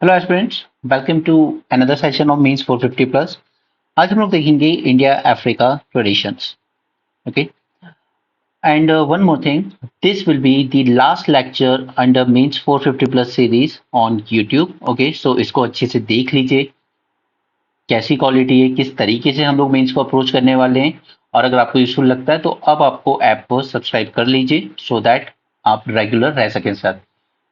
Hello aspirants, welcome to another session of mains 450 plus. आज हम लोग देखेंगे India Africa traditions. Okay, and one more thing, this will be the last lecture under mains 450 plus series on YouTube. Okay, so इसको अच्छे से देख लीजिए, कैसी क्वालिटी है, किस तरीके से हम लोग मेंस को अप्रोच करने वाले हैं। और अगर आपको यूजफुल लगता है तो अब आपको ऐप को सब्सक्राइब कर लीजिए सो दैट आप रेगुलर रह सकें साथ।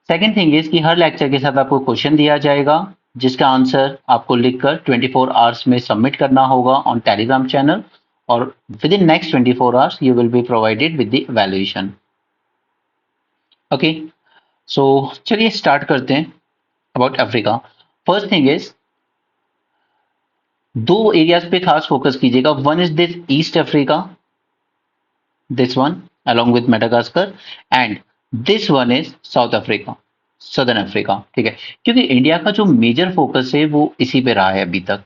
सेकेंड थिंग इज कि हर लेक्चर के साथ आपको क्वेश्चन दिया जाएगा, जिसका आंसर आपको लिखकर 24 आवर्स में सबमिट करना होगा ऑन टेलीग्राम चैनल, और within next 24 hours you will be provided with the valuation. Okay, so चलिए स्टार्ट करते हैं about Africa. First thing is, दो एरियाज पे खास फोकस कीजिएगा। One is this East Africa, this one along with Madagascar, and this one is South Africa, southern Africa. ठीक है, क्योंकि इंडिया का जो मेजर फोकस है वो इसी पे रहा है अभी तक।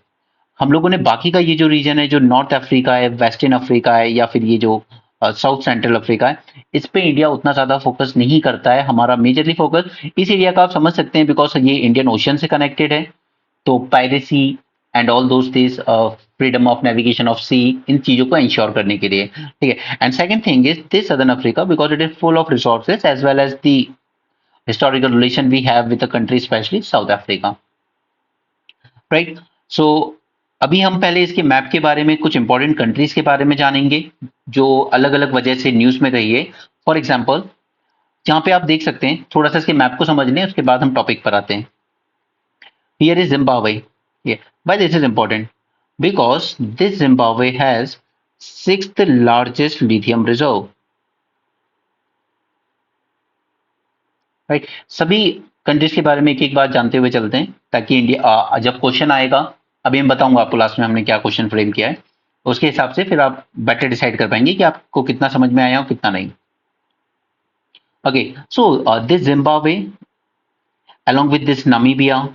हम लोगों ने बाकी का ये जो रीजन है, जो नॉर्थ अफ्रीका है, वेस्टर्न अफ्रीका है, या फिर ये जो साउथ सेंट्रल अफ्रीका है, इस पे इंडिया उतना ज्यादा फोकस नहीं करता है। हमारा मेजरली फोकस इस एरिया का आप समझ सकते हैं बिकॉज ये इंडियन ओशन से कनेक्टेड है। तो piracy and all those things, freedom of navigation of sea, इन चीजों को इंश्योर करने के लिए। ठीक है, and second thing is this southern Africa because it is full of resources as well as the historical relation we have with the country, especially South Africa, right? So अभी हम पहले इसके मैप के बारे में, कुछ इंपॉर्टेंट कंट्रीज के बारे में जानेंगे जो अलग अलग वजह से न्यूज में रही है। फॉर एग्जाम्पल, यहाँ पे आप देख सकते हैं, थोड़ा सा इसके मैप को समझ लें, उसके बाद हम टॉपिक पर आते हैं। Here is Zimbabwe. Why this is important? Because this Zimbabwe has sixth largest lithium reserve. Right, सभी कंट्रीज के बारे में एक एक बात जानते हुए चलते हैं, ताकि इंडिया जब क्वेश्चन आएगा, अभी मैं बताऊंगा आपको लास्ट में हमने क्या क्वेश्चन फ्रेम किया है, उसके हिसाब से फिर आप बेटर डिसाइड कर पाएंगे कि आपको कितना समझ में आया और कितना नहीं। Okay, so this Zimbabwe along with this Namibia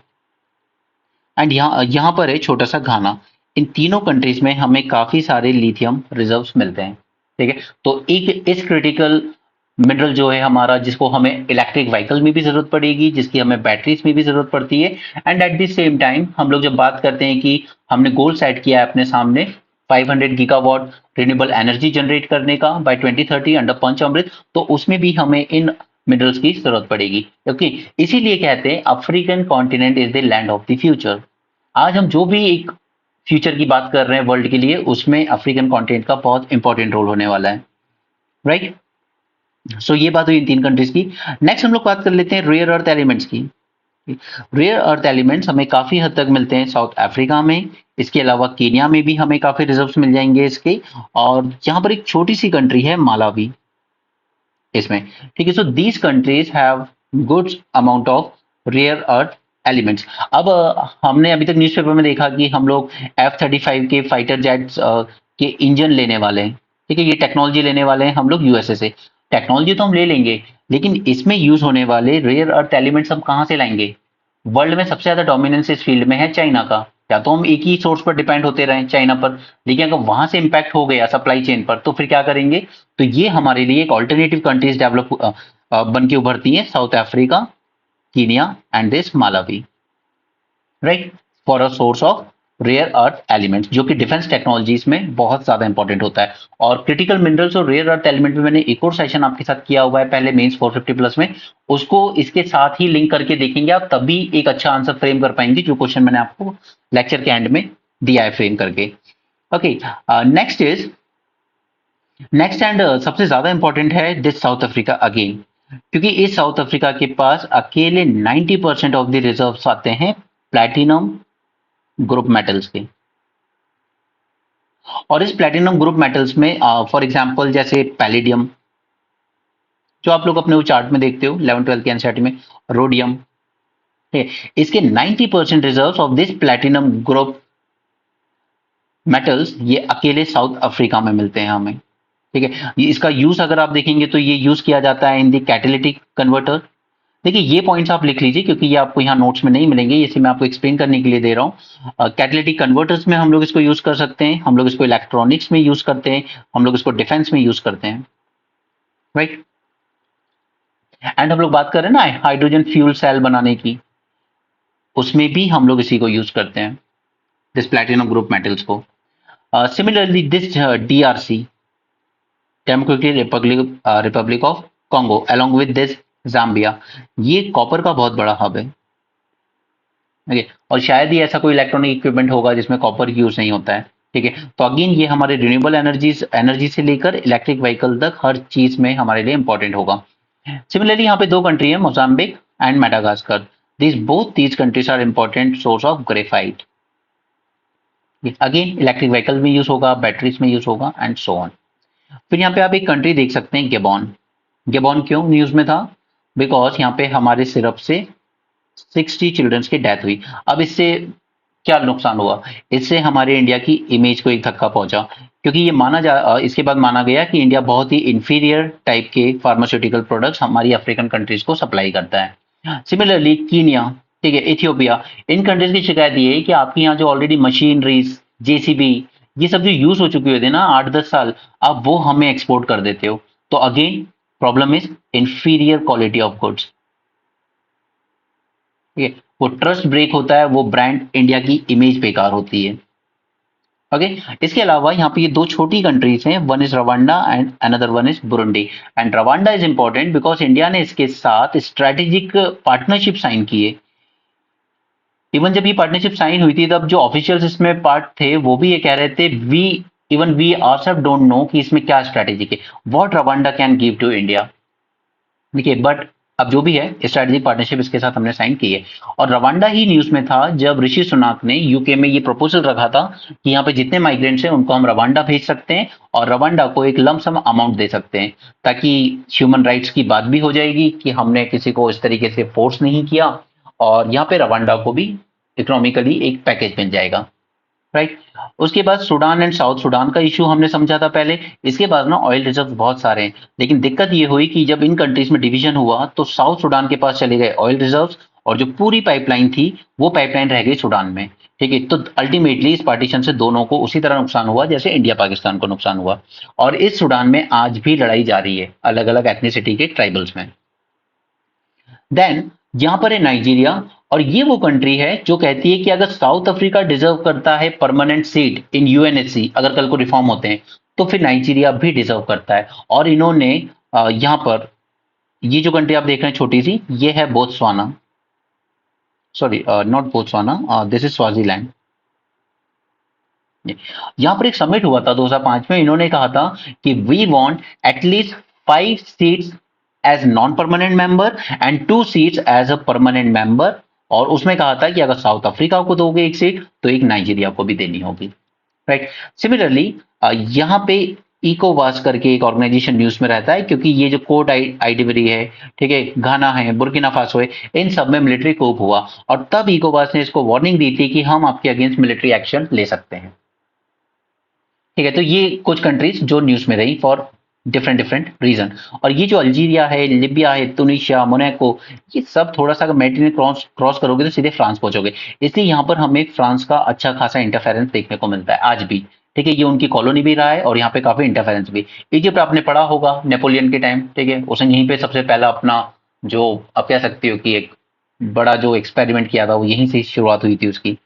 and यहाँ पर है छोटा सा घाना। इन तीनों कंट्रीज में हमें काफी सारे लिथियम रिजर्व्स मिलते हैं। ठीक है, तो एक इस क्रिटिकल मिनरल जो है हमारा, जिसको हमें इलेक्ट्रिक व्हीकल में भी जरूरत पड़ेगी, जिसकी हमें बैटरीज में भी जरूरत पड़ती है, and eight the same time हम लोग जब बात करते हैं कि हमने गोल सेट किया है अपने सामने 500 गीगावाट रिन्यूएबल एनर्जी जनरेट करने का बाय 2030 अंडर पंच अमृत, तो उसमें भी हमें इन मिनरल्स की जरूरत पड़ेगी। क्योंकि इसीलिए कहते हैं African continent is the land of the future. आज हम जो भी एक फ्यूचर की बात कर रहे हैं वर्ल्ड के लिए, उसमें अफ्रीकन कॉन्टिनेंट का बहुत इंपॉर्टेंट रोल होने वाला है। राइट, सो ये बात हुई इन तीन कंट्रीज की। नेक्स्ट हम लोग बात कर लेते हैं रेयर अर्थ एलिमेंट्स की। रेयर अर्थ एलिमेंट्स हमें काफी हद तक मिलते हैं साउथ अफ्रीका में। इसके अलावा केनिया में भी हमें काफी रिजर्व्स मिल जाएंगे इसके। और यहाँ पर एक छोटी सी कंट्री है मालावी इसमें। ठीक है, so these countries have good amount of rare earth elements. अब हमने अभी तक न्यूज़पेपर में देखा कि हम लोग F-35 के फाइटर जेट्स के इंजन लेने वाले हैं। ठीक है, ये टेक्नोलॉजी लेने वाले हैं हम लोग यूएसए से। टेक्नोलॉजी तो हम ले लेंगे, लेकिन इसमें यूज होने वाले रेयर अर्थ एलिमेंट्स हम कहाँ से लाएंगे? वर्ल्ड में सबसे ज्यादा डोमिनेंस इस फील्ड में है चाइना का। या तो हम एक ही सोर्स पर डिपेंड होते रहे चाइना पर, लेकिन अगर वहां से इंपैक्ट हो गया सप्लाई चेन पर, तो फिर क्या करेंगे? तो ये हमारे लिए एक ऑल्टरनेटिव कंट्रीज डेवलप बन के उभरती हैं, South Africa, Kenya and this Malawi, right, for a source of rare earth elements, जो कि डिफेंस टेक्नोलॉजीज में बहुत ज्यादा इंपॉर्टेंट होता है। और क्रिटिकल मिनरल्स और रेयर अर्थ एलिमेंट में मैंने एक और सेशन आपके साथ किया हुआ है पहले मेंस 450 प्लस में, उसको इसके साथ ही लिंक करके देखेंगे आप, तभी एक अच्छा आंसर फ्रेम कर पाएंगे जो क्वेश्चन मैंने आपको लेक्चर के एंड में दिया है फ्रेम करके। ओके, नेक्स्ट एंड सबसे ज्यादा इंपॉर्टेंट है दिस साउथ अफ्रीका अगेन, क्योंकि इस साउथ अफ्रीका के पास अकेले 90% ऑफ द रिजर्व्स आते हैं प्लैटिनम ग्रुप मेटल्स के। और इस प्लैटिनम ग्रुप मेटल्स में फॉर एग्जांपल जैसे पैलेडियम, जो आप लोग अपने वो चार्ट में देखते हो 11 12 के एनसीईआरटी में, रोडियम, ठीक है, इसके 90% reserves of this platinum group metals ये अकेले साउथ अफ्रीका में मिलते हैं हमें। ठीक है, इसका यूज अगर आप देखेंगे तो ये यूज किया जाता है इन दी कैटालिटिक कन्वर्टर। देखिए, ये पॉइंट्स आप लिख लीजिए क्योंकि ये आपको यहाँ नोट्स में नहीं मिलेंगे, इसे मैं आपको एक्सप्लेन करने के लिए दे रहा हूँ। कैटालिटिक कन्वर्टर्स में हम लोग इसको यूज कर सकते हैं, हम लोग इसको इलेक्ट्रॉनिक्स में यूज करते हैं, हम लोग इसको डिफेंस में यूज करते हैं, राइट। एंड हम लोग बात कर रहे हैं ना हाइड्रोजन फ्यूल सेल बनाने की, उसमें भी हम लोग इसी को यूज करते हैं, दिस प्लैटिनम ग्रुप मेटल्स को। Similarly this DRC, democratic Republic of Congo, along with this Zambia, ये कॉपर का बहुत बड़ा हब है। ठीक है, और शायद ही ऐसा कोई इलेक्ट्रॉनिक इक्विपमेंट होगा जिसमें कॉपर यूज नहीं होता है। ठीक है, तो अगेन ये हमारे रिन्यूएबल एनर्जी से लेकर इलेक्ट्रिक व्हीकल तक हर चीज में हमारे लिए इंपॉर्टेंट होगा। सिमिलरली यहाँ पे दो कंट्री है, Mozambique and Madagascar. these countries are important source of graphite। Again electric vehicle में यूज होगा, बैटरीज में यूज होगा एंड सो ऑन। फिर यहाँ पे आप एक कंट्री देख सकते हैं, गेबॉन। गेबॉन क्यों न्यूज में था? बिकॉज यहाँ पे हमारे सिरप से 60 चिल्ड्रंस की डेथ हुई। अब इससे क्या नुकसान हुआ? इससे हमारे इंडिया की इमेज को एक धक्का पहुंचा, क्योंकि ये इसके बाद माना गया कि इंडिया बहुत ही इंफीरियर टाइप के फार्मास्यूटिकल प्रोडक्ट्स हमारी अफ्रीकन कंट्रीज को सप्लाई करता है। सिमिलरली कीनिया, ठीक है, इथियोपिया, इन कंट्रीज की शिकायत ये है कि आपके यहाँ जो ऑलरेडी मशीनरीज, जेसीबी, ये सब जो यूज हो चुकी होती है ना 8-10 साल, आप वो हमें एक्सपोर्ट कर देते हो। तो again problem is inferior quality of goods. ठीक है, वो ट्रस्ट ब्रेक होता है, वो ब्रांड इंडिया की इमेज बेकार होती है। ओके, इसके अलावा यहाँ पे ये दो छोटी कंट्रीज हैं, one is Rwanda and another one is Burundi. And Rwanda is important because India ने इसके साथ स्ट्रेटेजिक पार्टनरशिप साइन की है। इवन जब ये पार्टनरशिप साइन हुई थी तब जो ऑफिशियल्स इसमें पार्ट थे वो भी ये कह रहे थे, वी आल्सो डोंट नो कि इसमें क्या स्ट्रेटेजिक है, what Rwanda can give to India. देखिए, बट अब जो भी है स्ट्रेटेजिक पार्टनरशिप इसके साथ हमने साइन की है। और रवांडा ही न्यूज में था जब ऋषि सुनाक ने यूके में ये प्रपोजल रखा था कि यहाँ पे जितने माइग्रेंट्स हैं उनको हम रवांडा भेज सकते हैं और रवांडा को एक लमसम अमाउंट दे सकते हैं, ताकि ह्यूमन राइट्स की बात भी हो जाएगी कि हमने किसी को इस तरीके से फोर्स नहीं किया, और यहाँ पे रवांडा को भी इकोनॉमिकली एक पैकेज मिल जाएगा। राइट, उसके बाद सूडान एंड साउथ सूडान का इशू हमने समझा था पहले। इसके बाद ना ऑयल रिजर्व बहुत सारे हैं, लेकिन दिक्कत ये हुई कि जब इन कंट्रीज में डिवीजन हुआ तो साउथ सूडान के पास चले गए ऑयल रिजर्व्स, और जो पूरी पाइपलाइन थी वो पाइपलाइन रह गई सूडान में। ठीक है, तो अल्टीमेटली इस पार्टीशन से दोनों को उसी तरह नुकसान हुआ जैसे इंडिया पाकिस्तान को नुकसान हुआ, और इस सूडान में आज भी लड़ाई जारी है अलग अलग एथनिसिटी के ट्राइबल्स में। देन यहां पर है नाइजीरिया, और ये वो कंट्री है जो कहती है कि अगर साउथ अफ्रीका डिजर्व करता है परमानेंट सीट इन यूएनएससी, अगर कल को रिफॉर्म होते हैं, तो फिर नाइजीरिया भी डिजर्व करता है। और इन्होंने यहां पर ये जो कंट्री आप देख रहे हैं छोटी सी, ये है Botswana, sorry not Botswana, this is Swaziland. यहां पर एक समिट हुआ था 2005 में, इन्होंने कहा था कि we want at least 5 seats as non permanent member and 2 seats as a permanent member, और उसमें कहा था कि अगर साउथ अफ्रीका को दोगे एक सीट तो एक नाइजीरिया को भी देनी होगी। राइट, सिमिलरली यहाँ पे इकोवास करके एक ऑर्गेनाइजेशन न्यूज में रहता है, क्योंकि ये जो कोट आइडिवरी है, ठीक है, घाना है, बुर्किना फासो है, इन सब में मिलिट्री coup हुआ, और तब इकोवास ने इसको वार्निंग दी थी कि हम आपके अगेंस्ट मिलिट्री एक्शन ले सकते हैं। ठीक है, तो ये कुछ कंट्रीज जो न्यूज में रही फॉर डिफरेंट रीजन। और ये जो अल्जीरिया है, लिबिया है, तुनिशिया, मोनाको, ये सब थोड़ा सा मेडिटेरियन क्रॉस करोगे तो सीधे फ्रांस पहुंचोगे, इसलिए यहाँ पर हमें फ्रांस का अच्छा खासा इंटरफेरेंस देखने को मिलता है आज भी। ठीक है, ये उनकी कॉलोनी भी रहा है और यहाँ पे काफी इंटरफेरेंस भी। इजिप्ट आपने पढ़ा होगा नेपोलियन के टाइम, ठीक है, उसने यहीं पे सबसे पहला अपना जो आप कह सकते हो कि एक बड़ा जो एक्सपेरिमेंट किया था वो यहीं से शुरुआत हुई थी उसकी।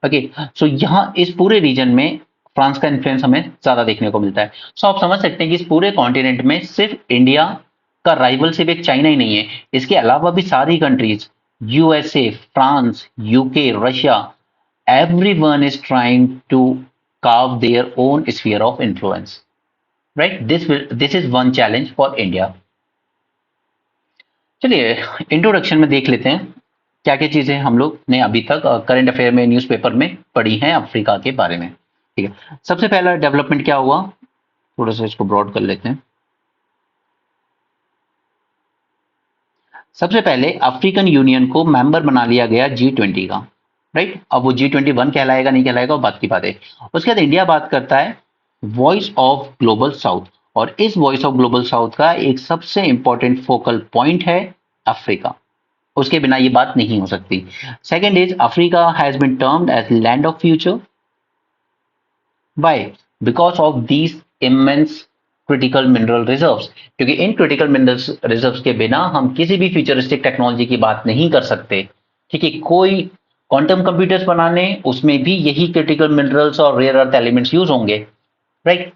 ओके, सो यहाँ इस पूरे रीजन में फ्रांस का इन्फ्लुएंस हमें ज्यादा देखने को मिलता है। सो आप समझ सकते हैं कि इस पूरे कॉन्टिनेंट में सिर्फ इंडिया का राइवल सिर्फ एक चाइना ही नहीं है, इसके अलावा भी सारी countries, USA, France, UK, Russia, everyone is trying to carve their own sphere of influence, right? This is one challenge for India. चलिए इंट्रोडक्शन में देख लेते हैं क्या क्या चीजें हम लोग ने अभी तक करंट अफेयर में न्यूज़पेपर में पढ़ी हैं अफ्रीका के बारे में। ठीक है, सबसे पहला डेवलपमेंट क्या हुआ, थोड़ा सा इसको ब्रॉड कर लेते हैं। सबसे पहले अफ्रीकन यूनियन को मेंबर बना लिया गया G20 का। राइट, अब वो G21 कहलाएगा नहीं कहलाएगा वो बात की बात है। उसके बाद इंडिया बात करता है वॉइस ऑफ ग्लोबल साउथ, और इस वॉइस ऑफ ग्लोबल साउथ का एक सबसे इंपॉर्टेंट फोकल पॉइंट है अफ्रीका, उसके बिना ये बात नहीं हो सकती। Second is Africa has been termed as land of future. Why? Because of these immense critical mineral reserves, क्योंकि इन क्रिटिकल मिनरल रिजर्व्स के बिना हम किसी भी फ्यूचरिस्टिक टेक्नोलॉजी की बात नहीं कर सकते। ठीक है, कोई क्वांटम कंप्यूटर्स बनाने, उसमें भी यही क्रिटिकल मिनरल्स और रेयर अर्थ एलिमेंट्स यूज होंगे, right.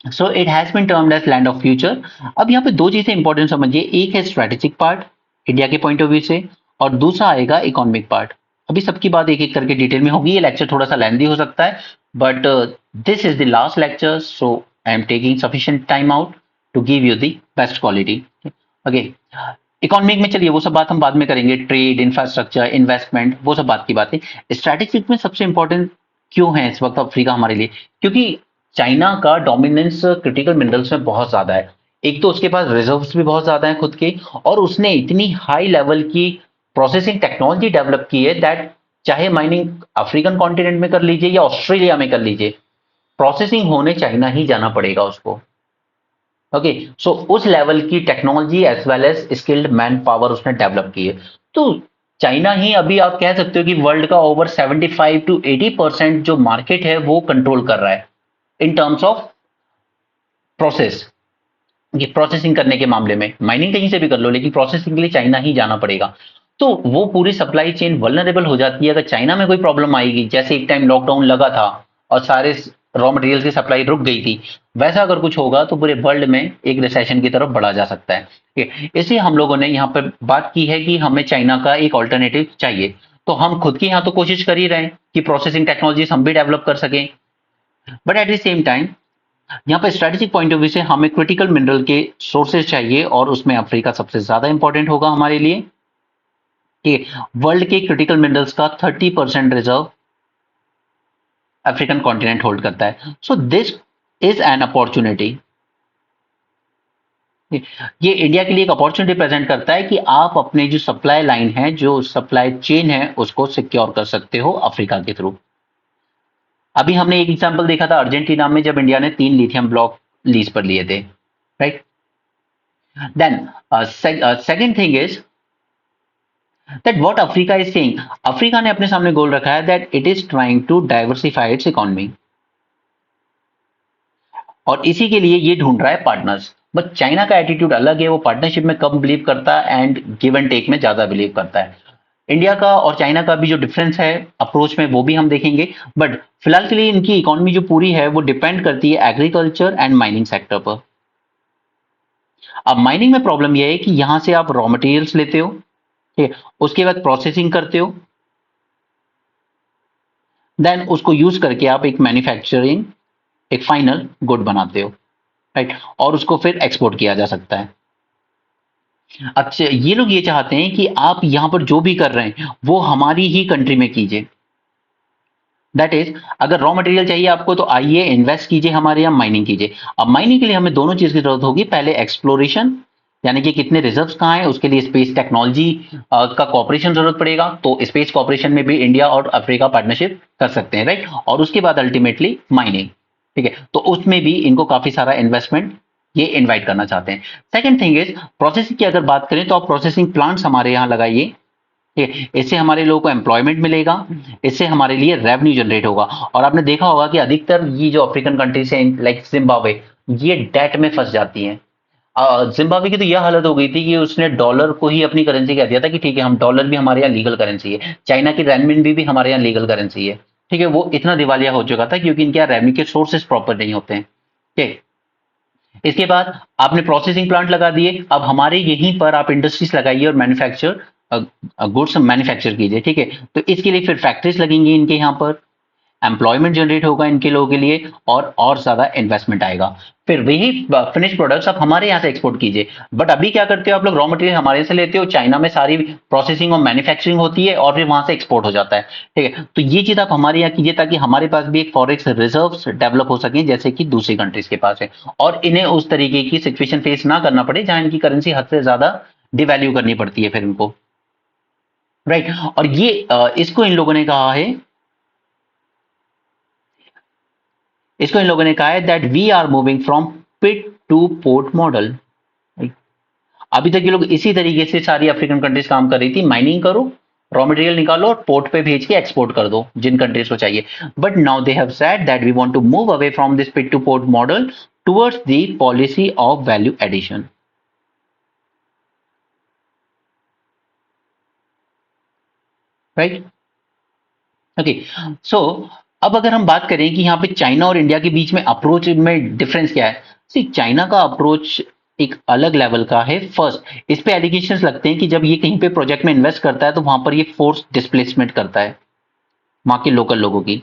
So it has been termed as land of future. अब यहाँ पे दो चीजें इंपॉर्टेंट समझिए, एक है स्ट्रेटेजिक पार्ट इंडिया के पॉइंट ऑफ व्यू से, और दूसरा आएगा इकोनॉमिक पार्ट। अभी सबकी बात एक एक करके डिटेल में होगी, ये लेक्चर थोड़ा सा लेंथी हो सकता है, but this is the last lecture, so I am taking sufficient time out to give you the best quality. Okay, economic में चलिए वो सब बात हम बाद में करेंगे, ट्रेड, इंफ्रास्ट्रक्चर, इन्वेस्टमेंट, वो सब बात की बातें। स्ट्रैटेजिक में सबसे इंपॉर्टेंट क्यों है इस वक्त अफ्रीका हमारे लिए, क्योंकि चाइना का डोमिनेंस क्रिटिकल मिनरल्स में बहुत ज्यादा है। एक तो उसके पास रिजर्व्स भी बहुत ज्यादा है खुद के, और उसने इतनी हाई लेवल की प्रोसेसिंग टेक्नोलॉजी डेवलप की है दैट चाहे माइनिंग अफ्रीकन कॉन्टिनेंट में कर लीजिए या ऑस्ट्रेलिया में कर लीजिए, प्रोसेसिंग होने चाइना ही जाना पड़ेगा उसको। ओके, सो उस लेवल की technology as well as skilled manpower उसने डेवलप की है। तो चाइना ही अभी आप कह सकते हो कि वर्ल्ड का ओवर 75 टू 80% जो मार्केट है वो कंट्रोल कर रहा है इन टर्म्स ऑफ प्रोसेस। ये प्रोसेसिंग करने के मामले में माइनिंग कहीं से भी कर लो, लेकिन प्रोसेसिंग के लिए चाइना ही जाना पड़ेगा। तो वो पूरी सप्लाई चेन वल्नरेबल हो जाती है अगर चाइना में कोई प्रॉब्लम आएगी, जैसे एक टाइम लॉकडाउन लगा था और सारे रॉ मटेरियल की सप्लाई रुक गई थी, वैसा अगर कुछ होगा तो पूरे वर्ल्ड में एक रिसेशन की तरफ बढ़ा जा सकता है। ठीक है, इसलिए हम लोगों ने यहाँ पर बात की है कि हमें चाइना का एक ऑल्टरनेटिव चाहिए। तो हम खुद की यहाँ तो कोशिश कर ही रहे हैं कि प्रोसेसिंग टेक्नोलॉजीज हम भी डेवलप कर सकें, but at the same time यहाँ पे स्ट्रेटेजिक पॉइंट ऑफ व्यू से हमें क्रिटिकल मिनरल के सोर्सेज चाहिए, और उसमें अफ्रीका सबसे ज्यादा इंपॉर्टेंट होगा हमारे लिए। ठीक है, वर्ल्ड के क्रिटिकल मिनरल्स का 30% रिजर्व अफ्रीकन कॉन्टिनेंट होल्ड करता है। सो दिस इज एन अपॉर्चुनिटी, ये इंडिया के लिए एक अपॉर्चुनिटी प्रेजेंट करता है कि आप अपने जो सप्लाई लाइन है, जो सप्लाई चेन है, उसको सिक्योर कर सकते हो अफ्रीका के थ्रू। अभी हमने एक एग्जांपल देखा था अर्जेंटीना में, जब इंडिया ने 3 लिथियम ब्लॉक लीज पर लिए थे, right. Then second thing is that what Africa is saying, Africa ने अपने सामने गोल रखा है that it is trying to diversify its economy, और इसी के लिए ये ढूंढ रहा है पार्टनर्स। बट चाइना का एटीट्यूड अलग है, वो पार्टनरशिप में कम बिलीव करता है एंड गिव एंड टेक में ज्यादा बिलीव करता है। इंडिया का और चाइना का भी जो डिफरेंस है अप्रोच में, वो भी हम देखेंगे, बट फिलहाल के लिए इनकी इकोनॉमी जो पूरी है वो डिपेंड करती है एग्रीकल्चर एंड माइनिंग सेक्टर पर। अब माइनिंग में प्रॉब्लम यह है कि यहां से आप रॉ मटेरियल्स लेते हो, ठीक है, उसके बाद प्रोसेसिंग करते हो, देन उसको यूज करके आप एक मैन्युफैक्चरिंग, एक फाइनल गुड बनाते हो, राइट, और उसको फिर एक्सपोर्ट किया जा सकता है। अच्छा, ये लोग ये चाहते हैं कि आप यहां पर जो भी कर रहे हैं वो हमारी ही कंट्री में कीजिए। दैट इज, अगर रॉ मटेरियल चाहिए आपको तो आइए इन्वेस्ट कीजिए हमारे यहाँ, माइनिंग कीजिए। अब माइनिंग के लिए हमें दोनों चीज की जरूरत होगी, पहले एक्सप्लोरेशन, यानी कि कितने रिजर्व्स कहाँ हैं, उसके लिए स्पेस टेक्नोलॉजी का कॉपरेशन जरूरत पड़ेगा, तो स्पेस कॉपरेशन में भी इंडिया और अफ्रीका पार्टनरशिप कर सकते हैं, राइट। और उसके बाद अल्टीमेटली माइनिंग, ठीक है, तो उसमें भी इनको काफी सारा इन्वेस्टमेंट ये इनवाइट करना चाहते हैं। सेकंड थिंग इज प्रोसेसिंग की अगर बात करें तो आप प्रोसेसिंग प्लांट्स हमारे यहाँ लगाइए, ठीक है, इससे हमारे लोगों को एम्प्लॉयमेंट मिलेगा, इससे हमारे लिए रेवेन्यू जनरेट होगा। और आपने देखा होगा कि अधिकतर ये जो अफ्रीकन कंट्रीज हैं लाइक जिम्बाब्वे, ये डेट में फंस जाती हैं। जिम्बाब्वे की तो यह हालत हो गई थी कि उसने डॉलर को ही अपनी करेंसी कह दिया था कि ठीक है, हम डॉलर भी हमारे यहाँ लीगल करेंसी है, चाइना की रेनमिन भी हमारे यहाँ लीगल करेंसी है, ठीक है। वो इतना दिवालिया हो चुका था क्योंकि इनके यहाँ रेवेन्यू के सोर्सेस प्रॉपर नहीं होते हैं, ठीक है। इसके बाद आपने प्रोसेसिंग प्लांट लगा दिए, अब हमारे यहीं पर आप इंडस्ट्रीज लगाइए और मैन्युफैक्चर गुड्स मैन्युफैक्चर कीजिए, ठीक है। तो इसके लिए फिर फैक्ट्रीज लगेंगी इनके यहाँ पर, एम्प्लॉयमेंट जनरेट होगा इनके लोगों के लिए, और ज्यादा इन्वेस्टमेंट आएगा। फिर वही फिनिश प्रोडक्ट्स आप हमारे यहाँ से एक्सपोर्ट कीजिए। बट अभी क्या करते हो आप लोग, रॉ मटेरियल हमारे से लेते हो, चाइना में सारी प्रोसेसिंग और मैन्युफैक्चरिंग होती है और फिर वहां से एक्सपोर्ट हो जाता है, ठीक है। तो ये चीज आप हमारे यहाँ कीजिए ताकि हमारे पास भी एक फॉरेक्स रिजर्व्स डेवलप हो सके जैसे कि दूसरी कंट्रीज के पास है, और इन्हें उस तरीके की सिचुएशन फेस ना करना पड़े जहां इनकी करेंसी हद से ज्यादा डिवैल्यू करनी पड़ती है फिर इनको, राइट। और ये इसको इन लोगों ने कहा है, इसको इन लोगों ने कहा है that we are moving from pit to port model. अभी तक ये लोग इसी तरीके से सारी अफ्रीकन कंट्रीज काम कर रही थी, माइनिंग करो, रॉ मटेरियल निकालो और पोर्ट पे भेज के एक्सपोर्ट कर दो जिन कंट्रीज को चाहिए। But now they have said that we want to move away from this pit to port model towards the policy of value addition, right. Okay. So अब अगर हम बात करें कि यहाँ पे चाइना और इंडिया के बीच में अप्रोच में डिफरेंस क्या है, सी चाइना का अप्रोच एक अलग लेवल का है। फर्स्ट, इस पे एलिगेशंस लगते हैं कि जब ये कहीं पे प्रोजेक्ट में इन्वेस्ट करता है तो वहां पर ये फोर्स डिस्प्लेसमेंट करता है वहां के लोकल लोगों की।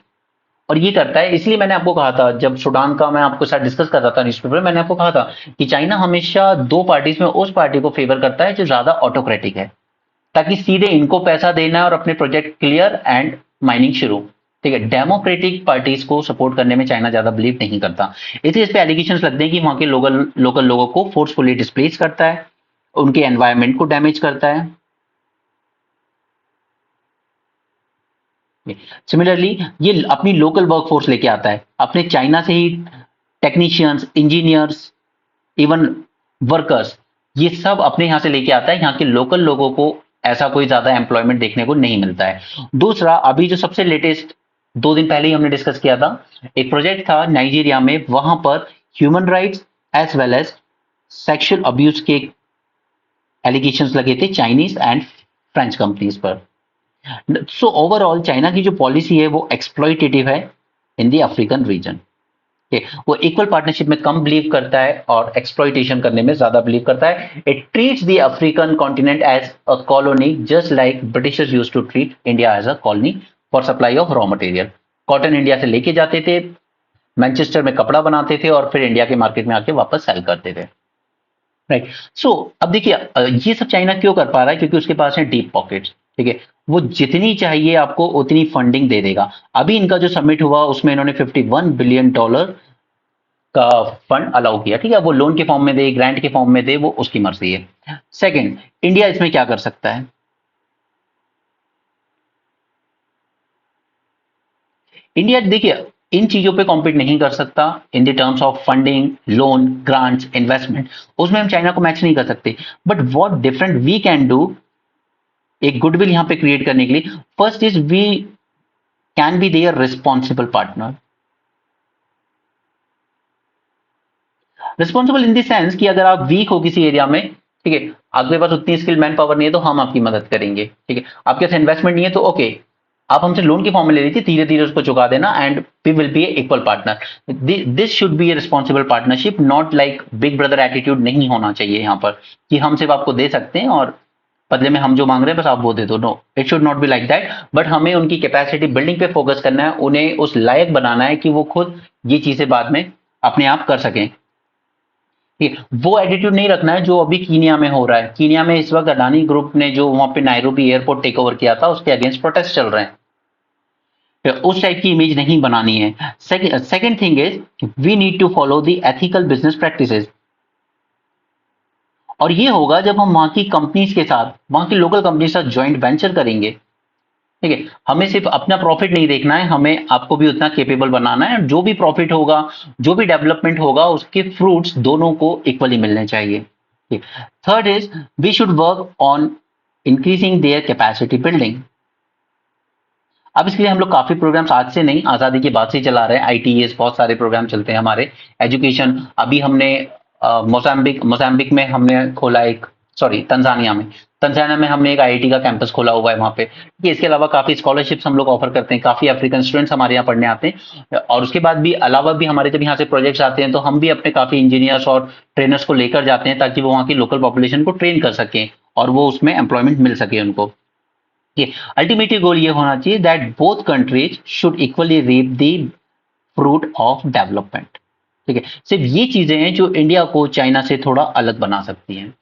और ये करता है, इसलिए मैंने आपको कहा था, जब सूडान का मैं आपको साथ डिस्कस कर रहा था न्यूज़पेपर, मैंने आपको कहा था कि चाइना हमेशा दो पार्टीज में उस पार्टी को फेवर करता है जो ज्यादा ऑटोक्रेटिक है, ताकि सीधे इनको पैसा देना है और अपने प्रोजेक्ट क्लियर एंड माइनिंग शुरू। ठीक है, डेमोक्रेटिक पार्टीज को सपोर्ट करने में चाइना ज्यादा बिलीव नहीं करता। इसलिए इस पे एलिगेशंस लगते हैं कि वहां के लोकल लोकल लोगों को फोर्सफुली डिस्प्लेस करता है, उनके एनवायरमेंट को डैमेज करता है। सिमिलरली ये अपनी लोकल वर्कफोर्स लेके आता है, अपने चाइना से ही टेक्नीशियंस, इंजीनियर्स, इवन वर्कर्स, ये सब अपने यहाँ से लेके आता है। यहाँ के लोकल लोगों को ऐसा कोई ज्यादा एम्प्लॉयमेंट देखने को नहीं मिलता है। दूसरा, अभी जो सबसे लेटेस्ट 2 दिन पहले ही हमने डिस्कस किया था, एक प्रोजेक्ट था नाइजीरिया में, वहां पर human rights as well as sexual abuse के एलिगेशंस लगे थे चाइनीज एंड फ्रेंच कंपनीज पर। सो ओवरऑल चाइना की जो पॉलिसी है वो एक्सप्लॉइटेटिव है इन द अफ्रीकन रीजन। वो इक्वल पार्टनरशिप में कम बिलीव करता है और एक्सप्लॉइटेशन करने में ज्यादा बिलीव करता है। It treats the African continent as a colony, just like Britishers used to treat India as a colony for supply of raw material. Cotton India से लेके जाते थे, मैनचेस्टर में कपड़ा बनाते थे और फिर इंडिया के मार्केट में आके वापस सेल करते थे। राइट। सो अब देखिए ये सब चाइना क्यों कर पा रहा है, क्योंकि उसके पास है डीप पॉकेट्स। ठीक है, वो जितनी चाहिए आपको उतनी फंडिंग दे देगा। अभी इनका जो समिट हुआ उसमें इन्होंने $51 बिलियन का फंड अलाउ किया। ठीक है, वो लोन के फॉर्म में दे, ग्रांट के फॉर्म में दे, वो उसकी मर्जी है। सेकंड, इंडिया इसमें क्या कर सकता है? इंडिया देखिए इन चीजों पे कॉम्पीट नहीं कर सकता in the terms of funding, loan, grants, investment, उसमें हम चाइना को मैच नहीं कर सकते। But what different we can do एक गुडविल यहां पे क्रिएट करने के लिए, first is we can be their responsible partner. Responsible in the sense कि अगर आप वीक हो किसी एरिया में, ठीक है, आपके पास उतनी स्किल मैन पावर नहीं है तो हम आपकी मदद करेंगे। ठीक है, आपके पास इन्वेस्टमेंट नहीं है तो ओके, आप हमसे लोन के फॉर्म में ले लीजिए, धीरे धीरे उसको चुका देना and we will be equal partner. This should be a responsible partnership, not like big brother attitude नहीं होना चाहिए यहाँ पर कि हम सिर्फ आपको दे सकते हैं और बदले में हम जो मांग रहे हैं बस आप वो दे दो। No, it should not be like that. But हमें उनकी कैपेसिटी बिल्डिंग पे फोकस करना है, उन्हें उस लायक बनाना है कि वो खुद ये चीजें बाद में अपने आप कर सकें। ठीक है, वो एटीट्यूड नहीं रखना है जो अभी कीनिया में हो रहा है। कीनिया में इस वक्त अडानी ग्रुप ने जो वहां पे नायरोबी एयरपोर्ट टेक ओवर किया था उसके अगेंस्ट प्रोटेस्ट चल रहे हैं। तो उस टाइप की इमेज नहीं बनानी है। Second thing is we need to follow the ethical business practices. और ये होगा जब हम वहां की कंपनीज के साथ, वहां की लोकल कंपनी के साथ ज्वाइंट वेंचर करेंगे। ठीक है, हमें सिर्फ अपना प्रॉफिट नहीं देखना है, हमें आपको भी उतना केपेबल बनाना है। जो भी प्रॉफिट होगा, जो भी डेवलपमेंट होगा, उसके फ्रूट्स दोनों को इक्वली मिलने चाहिए। Third is we should work on increasing their capacity building. अब इसके लिए हम लोग काफी प्रोग्राम्स आज से नहीं, आजादी के बाद से चला रहे हैं। आईटीएस बहुत सारे प्रोग्राम चलते हैं हमारे। एजुकेशन, अभी हमने मोजाम्बिक मोजाम्बिक में हमने खोला एक, सॉरी तंजानिया में हमने एक आईआईटी का कैंपस खोला हुआ है वहां पे। ये इसके अलावा काफी स्कॉलरशिप्स हम लोग ऑफर करते हैं, काफी अफ्रीकन स्टूडेंट्स हमारे यहाँ पढ़ने आते हैं। और उसके बाद भी अलावा भी हमारे जब यहाँ से प्रोजेक्ट्स आते हैं तो हम भी अपने काफी इंजीनियर्स और ट्रेनर्स को लेकर जाते हैं ताकि वो वहाँ की लोकल पॉपुलेशन को ट्रेन कर सकें और वो उसमें एम्प्लॉयमेंट मिल सके उनको। ये अल्टीमेटली गोल ये होना चाहिए that both countries should equally reap the fruit of development. ठीक है, सिर्फ ये चीजें हैं जो इंडिया को चाइना से थोड़ा अलग बना सकती हैं।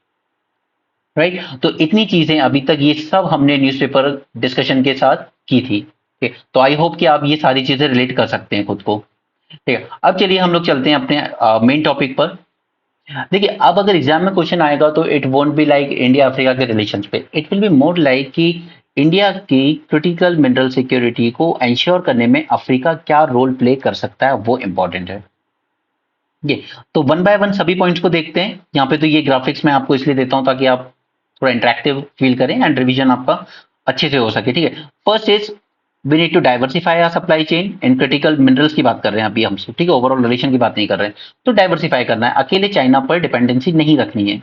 राइट, तो इतनी चीजें अभी तक ये सब हमने न्यूज़पेपर डिस्कशन के साथ की थी। ठीक है, तो आई होप कि आप ये सारी चीजें रिलेट कर सकते हैं खुद को। ठीक है, अब चलिए हम लोग चलते हैं अपने मेन टॉपिक पर। देखिए, अब अगर एग्जाम में क्वेश्चन आएगा तो it won't be like India Africa के रिलेशन पे, it will be more like कि इंडिया की क्रिटिकल मिनरल सिक्योरिटी को इंश्योर करने में अफ्रीका क्या रोल प्ले कर सकता है, वो इंपॉर्टेंट है। ये तो वन बाय वन सभी पॉइंट्स को देखते हैं। यहाँ पे तो ये ग्राफिक्स मैं आपको इसलिए देता हूं ताकि आप थोड़ा इंटरेक्टिव फील करें एंड रिवीजन आपका अच्छे से हो सके। ठीक है, first is we need to diversify our supply chain in critical minerals की बात कर रहे हैं अभी हमसे। ठीक है, ओवरऑल रिलेशन की बात नहीं कर रहे हैं। तो डाइवर्सिफाई करना है, अकेले चाइना पर डिपेंडेंसी नहीं रखनी है।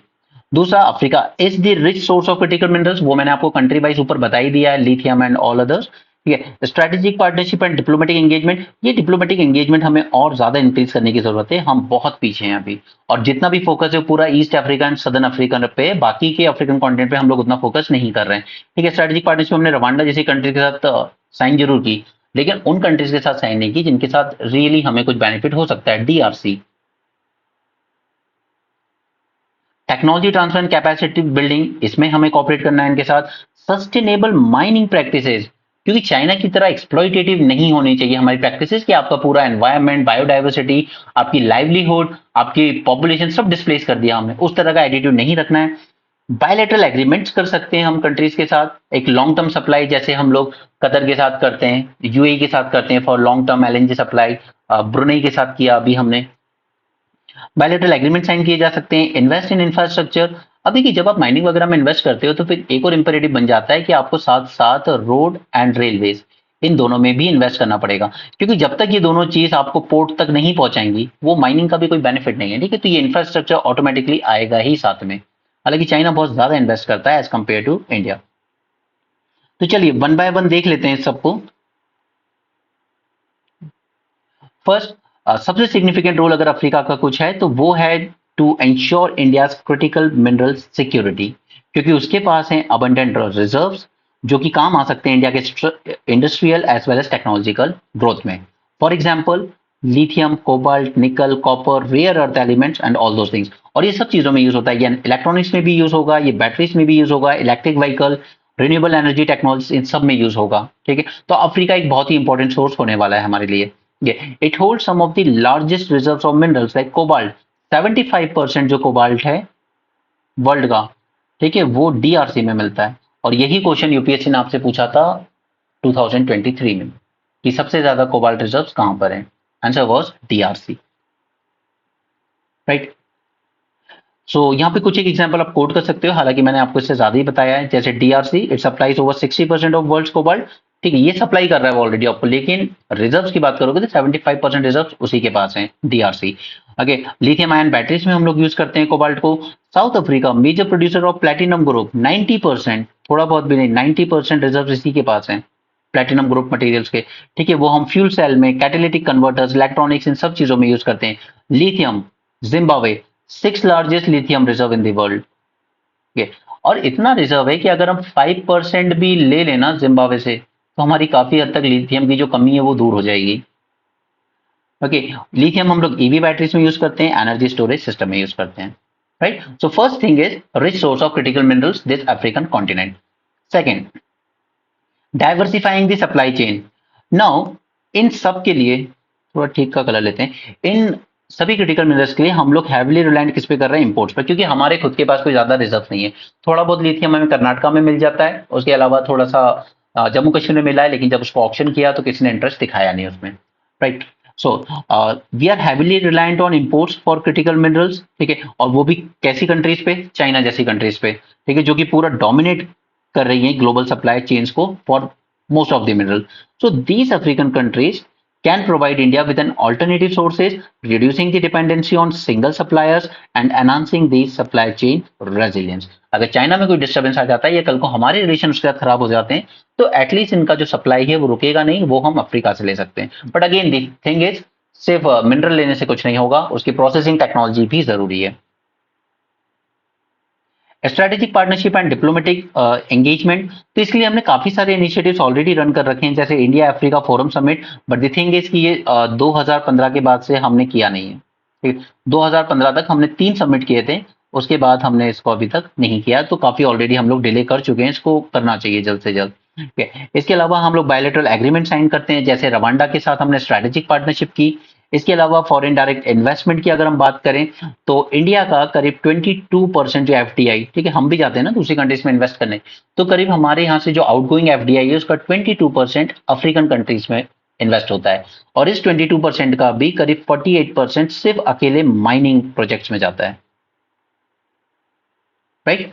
दूसरा, Africa is the rich source of critical minerals, वो मैंने आपको कंट्री वाइज ऊपर बता ही दिया है, लिथियम एंड ऑल अदर्स। ठीक है। Strategic partnership and diplomatic engagement, ये डिप्लोमेटिक एंगेजमेंट हमें और ज्यादा इंक्रीज करने की जरूरत है, हम बहुत पीछे हैं अभी। और जितना भी फोकस है पूरा east Africa and southern Africa पे, बाकी के अफ्रीकन कॉन्टिनेंट पे हम लोग उतना फोकस नहीं कर रहे हैं। ठीक है। स्ट्रेटेजिक पार्टनरशिप हमने रवांडा जैसी कंट्री के साथ साइन जरूर की, लेकिन उन कंट्रीज के साथ साइन नहीं की जिनके साथ रियली हमें कुछ बेनिफिट हो सकता है। DRC, technology transfer and capacity building, इसमें हमें कॉपरेट करना है इनके साथ। सस्टेनेबल माइनिंग प्रैक्टिसेस, क्योंकि चाइना की तरह एक्सप्लॉइटेटिव नहीं होनी चाहिए हमारी प्रैक्टिसेस कि आपका पूरा एनवायरनमेंट, बायोडाइवर्सिटी, आपकी लाइवलीहुड, आपकी पॉपुलेशन सब डिस्प्लेस कर दिया हमने, उस तरह का एटीट्यूड नहीं रखना है। बायलैटरल एग्रीमेंट्स कर सकते हैं हम कंट्रीज के साथ, एक लॉन्ग टर्म सप्लाई जैसे हम लोग कतर के साथ करते हैं, यूएई के साथ करते हैं for long term LNG supply, Brunei के साथ किया अभी हमने। बायलैटरल एग्रीमेंट साइन किए जा सकते हैं। इन्वेस्ट इन इंफ्रास्ट्रक्चर, अब देखिए जब आप माइनिंग वगैरह में इन्वेस्ट करते हो तो फिर एक और इंपेरेटिव बन जाता है कि आपको साथ साथ रोड एंड रेलवेज, इन दोनों में भी इन्वेस्ट करना पड़ेगा, क्योंकि जब तक ये दोनों चीज आपको पोर्ट तक नहीं पहुंचाएंगी वो माइनिंग का भी कोई बेनिफिट नहीं है। ठीक है। तो ये इंफ्रास्ट्रक्चर ऑटोमेटिकली आएगा ही साथ में, हालांकि चाइना बहुत ज्यादा इन्वेस्ट करता है एज कंपेयर टू इंडिया। तो चलिए वन बाय वन देख लेते हैं इस सबको। फर्स्ट, सबसे सिग्निफिकेंट रोल अगर अफ्रीका का कुछ है तो वो है to ensure India critical mineral security, क्योंकि उसके पास है अबंडेंट रिजर्व्स जो कि काम आ सकते हैं इंडिया के industrial as well as technological growth में। For example lithium, cobalt, nickel, copper, rare earth elements and all those things, और ये सब चीजों में यूज होता है। ये इलेक्ट्रॉनिक्स में भी यूज होगा, ये बैटरीज में भी यूज होगा, electric vehicle, renewable energy technology, इन सब में यूज होगा। ठीक है। तो अफ्रीका एक बहुत ही इंपॉर्टेंट सोर्स होने वाला है हमारे लिए। It hold some of the largest reserves of minerals like cobalt, 75% जो कोबाल्ट है वर्ल्ड का, ठीक है, वो डीआरसी में मिलता है। और यही क्वेश्चन यूपीएससी ने आपसे पूछा था 2023 में कि सबसे ज्यादा कोबाल्ट रिजर्व्स कहां पर हैं। Answer was DRC, right. So यहाँ पे कुछ एक एग्जांपल आप कोट कर सकते हो, हालांकि मैंने आपको इससे ज्यादा ही बताया है। जैसे DRC it supplies over 60% of world's cobalt, ठीक है, ये सप्लाई कर रहा है ऑलरेडी आपको, लेकिन रिजर्व्स की बात करोगे तो 75% रिजर्व्स उसी के पास हैं, DRC. Okay. Lithium ion batteries में हम लोग यूज करते हैं कोबाल्ट को। South Africa major producer of platinum group, 90%, थोड़ा बहुत भी नहीं, 90% रिजर्व इसी के पास है प्लेटिनम ग्रुप मटेरियल्स के। ठीक है। वो हम फ्यूल सेल में, कैटालिटिक कन्वर्टर्स, इलेक्ट्रॉनिक्स, इन सब चीजों में यूज करते हैं। Lithium, Zimbabwe 6th largest lithium reserve in the world. और इतना रिजर्व है कि अगर हम 5% भी ले लेना जिम्बाब्वे से तो हमारी काफी हद तक लिथियम की जो कमी है वो दूर हो जाएगी। ओके। लिथियम हम लोग ईवी बैटरीज में यूज करते हैं, एनर्जी स्टोरेज सिस्टम में यूज करते हैं, right. So first thing is rich source of critical minerals this African continent. Second, diversifying the supply chain. Now in सब के लिए थोड़ा ठीक का कलर लेते हैं। इन सभी क्रिटिकल मिनरल्स के लिए हम लोग हैविली रिलायंट किस पे कर रहे हैं, इंपोर्ट्स पर, क्योंकि हमारे खुद के पास कोई ज्यादा रिजर्व नहीं है। थोड़ा बहुत लिथियम हमें कर्नाटका में मिल जाता है, उसके अलावा थोड़ा सा जम्मू कश्मीर में मिला है, लेकिन जब उसको ऑप्शन किया तो किसी ने इंटरेस्ट दिखाया नहीं उसमें, right. So we are heavily reliant on imports for critical minerals, ठीक है, और वो भी कैसी कंट्रीज पे, चाइना जैसी कंट्रीज पे, ठीक है, जो कि पूरा डोमिनेट कर रही है ग्लोबल सप्लाई चेन्स को for most of the mineral. So these African countries can provide India with an alternative sources, reducing the dependency on single suppliers and enhancing the supply chain resilience. अगर China में कोई disturbance आ जाता है या कल को हमारे रिलेशन उसके साथ खराब हो जाते हैं तो एटलीस्ट इनका जो सप्लाई है वो रुकेगा नहीं, वो हम अफ्रीका से ले सकते हैं। But again the thing is सिर्फ मिनरल लेने से कुछ नहीं होगा, उसकी प्रोसेसिंग टेक्नोलॉजी भी जरूरी है। Strategic partnership and diplomatic engagement, तो इसके लिए हमने काफी सारे इनिशिएटिव्स ऑलरेडी रन कर रखे हैं, जैसे India Africa forum summit. But the thing is कि ये 2015 के बाद से हमने किया नहीं है, ठीक है। 2015 तक हमने 3 सबमिट किए थे, उसके बाद हमने इसको अभी तक नहीं किया, तो काफी ऑलरेडी हम लोग डिले कर चुके हैं, इसको करना चाहिए जल्द से जल्द, ठीक है। इसके अलावा हम लोग बायलैटरल एग्रीमेंट साइन करते हैं, जैसे रवांडा के साथ हमने स्ट्रेटेजिक पार्टनरशिप की। इसके अलावा फॉरेन डायरेक्ट इन्वेस्टमेंट की अगर हम बात करें तो इंडिया का करीब 22% जो एफडीआई, ठीक है, हम भी जाते हैं ना दूसरी कंट्रीज में इन्वेस्ट करने, तो करीब हमारे यहाँ से जो आउटगोइंग एफडीआई है उसका 22% अफ्रीकन कंट्रीज में इन्वेस्ट होता है, और इस 22% का भी करीब 48% सिर्फ अकेले माइनिंग प्रोजेक्ट्स में जाता है, राइट।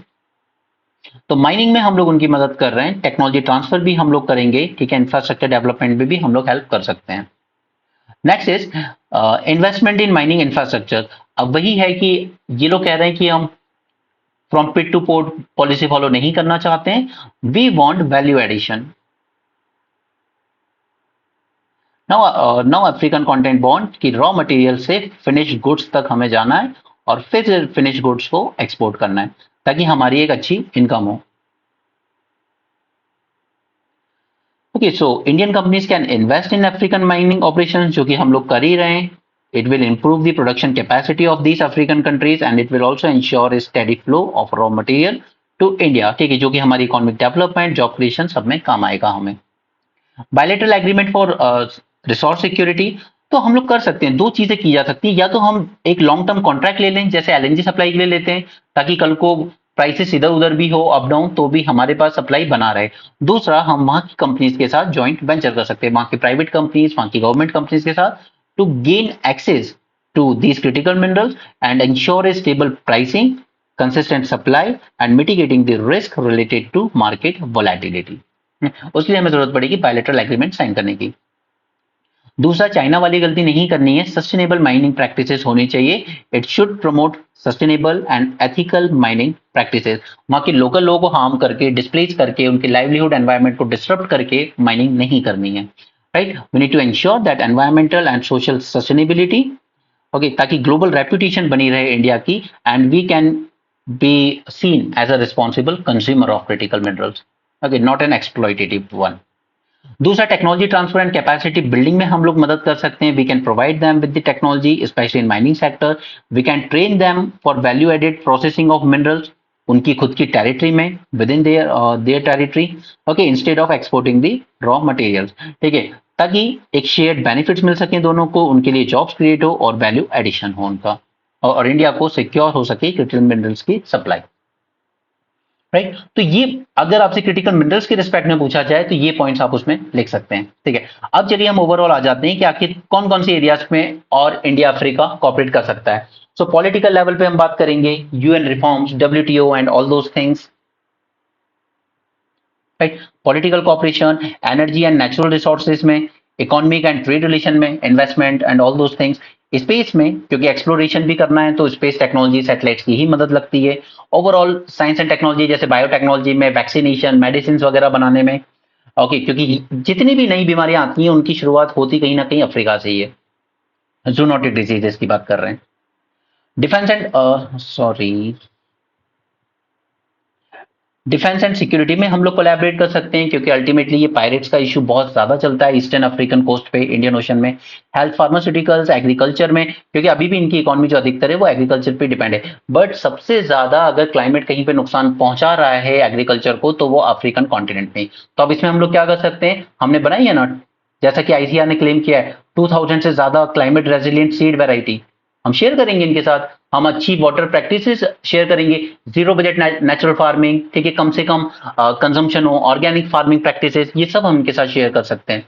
तो माइनिंग में हम लोग उनकी मदद कर रहे हैं, टेक्नोलॉजी ट्रांसफर भी हम लोग करेंगे, ठीक है, इंफ्रास्ट्रक्चर डेवलपमेंट में भी हम लोग हेल्प कर सकते हैं। Next is investment in mining infrastructure. अब वही है कि ये लोग कह रहे हैं कि हम from pit to port policy follow नहीं करना चाहते हैं, we want value addition. Now African content bond की रॉ मटेरियल से फिनिश गुड्स तक हमें जाना है और फिर फिनिश गुड्स को एक्सपोर्ट करना है ताकि हमारी एक अच्छी इनकम हो। Okay, so Indian companies can invest in African mining operations, जो कि हम लोग कर ही रहे हैं। It will improve the production capacity of these African countries and it will also ensure a steady flow of raw material to India, ठीक है, जो कि हमारी इकोनॉमिक डेवलपमेंट, जॉब क्रिएशन सब में काम आएगा हमें। Bilateral agreement for resource security, तो हम लोग कर सकते हैं, दो चीजें की जा सकती है, या तो हम एक लॉन्ग टर्म कॉन्ट्रैक्ट ले लें जैसे एलएनजी सप्लाई के लिए लेते हैं ताकि कल को प्राइसेस इधर उधर भी हो अप डाउन तो भी हमारे पास सप्लाई बना रहे। दूसरा, हम वहां की कंपनीज के साथ जॉइंट वेंचर कर सकते हैं, वहां की प्राइवेट कंपनीज, वहां की गवर्नमेंट कंपनीज के साथ, to gain access to these critical minerals and ensure a stable pricing, consistent supply and mitigating the risk related to market volatility। उसके लिए हमें जरूरत पड़ेगी बायलैटरल एग्रीमेंट साइन करने की। दूसरा, चाइना वाली गलती नहीं करनी है, सस्टेनेबल माइनिंग प्रैक्टिसेस होनी चाहिए। It should promote sustainable and ethical mining practices. वहां के लोकल लोगों को हार्म करके, डिस्प्लेस करके, उनके लाइवलीहुड एनवायरमेंट को डिस्टर्ब करके माइनिंग नहीं करनी है, right. We need to ensure that environmental and social sustainability, okay, ताकि ग्लोबल रेपुटेशन बनी रहे इंडिया की and we can be seen as a responsible consumer of critical minerals, okay, not an exploitative one. दूसरा, technology transfer and capacity building में हम लोग मदद कर सकते हैं। We can provide them with the technology specially in mining sector. We can train them for value added processing of minerals उनकी खुद की टेरिटरी में, within their territory, okay, instead of exporting the raw materials, ठीक है, ताकि एक shared benefits मिल सके दोनों को, उनके लिए जॉब्स क्रिएट हो और वैल्यू एडिशन हो उनका, और इंडिया को सिक्योर हो सके क्रिटिकल मिनरल्स की सप्लाई, राइट। तो ये अगर आपसे क्रिटिकल मिनरल्स के रिस्पेक्ट में पूछा जाए तो ये पॉइंट्स आप उसमें लिख सकते हैं, ठीक है। अब चलिए हम ओवरऑल आ जाते हैं कि आखिर कौन कौन से एरियाज में और इंडिया अफ्रीका कॉपरेट कर सकता है। सो पॉलिटिकल लेवल पे हम बात करेंगे, UN reforms, WTO and all those things, right. Political cooperation, energy and natural resources में, इकोनॉमिक एंड ट्रेड रिलेशन में, investment and all those things. Space में, क्योंकि एक्सप्लोरेशन भी करना है तो स्पेस टेक्नोलॉजी, सैटेलाइट्स की ही मदद लगती है। ओवरऑल साइंस एंड टेक्नोलॉजी जैसे बायोटेक्नोलॉजी में, वैक्सीनेशन, मेडिसिन वगैरह बनाने में, ओके, क्योंकि जितनी भी नई बीमारियां आती हैं उनकी शुरुआत होती कहीं ना कहीं अफ्रीका से ही है। जूनोटिक डिजीजेस की बात कर रहे हैं। Defence and sorry defence and security में हम लोग कोलैबोरेट कर सकते हैं क्योंकि अल्टीमेटली ये पायरेट्स का इशू बहुत ज्यादा चलता है ईस्टर्न अफ्रीकन कोस्ट पे, इंडियन ओशन में। हेल्थ, फार्मास्यूटिकल्स, एग्रीकल्चर में, क्योंकि अभी भी इनकी इकोनॉमी जो अधिकतर है वो एग्रीकल्चर पे डिपेंड है, बट सबसे ज्यादा अगर क्लाइमेट कहीं पे नुकसान पहुंचा रहा है एग्रीकल्चर को तो वो अफ्रीकन कॉन्टिनेंट में। तो अब इसमें हम लोग क्या कर सकते हैं, हमने बनाई है ना, जैसा कि आईसीआर ने क्लेम किया है 2000 से ज्यादा क्लाइमेट रेजिलियंट सीड वेराइटी हम शेयर करेंगे इनके साथ। हम अच्छी वाटर प्रैक्टिसेस शेयर करेंगे, जीरो बजट नेचुरल फार्मिंग, ठीक है, कम से कम कंजम्पशन हो, ऑर्गेनिक फार्मिंग प्रैक्टिसेस, ये सब हम इनके साथ शेयर कर सकते हैं।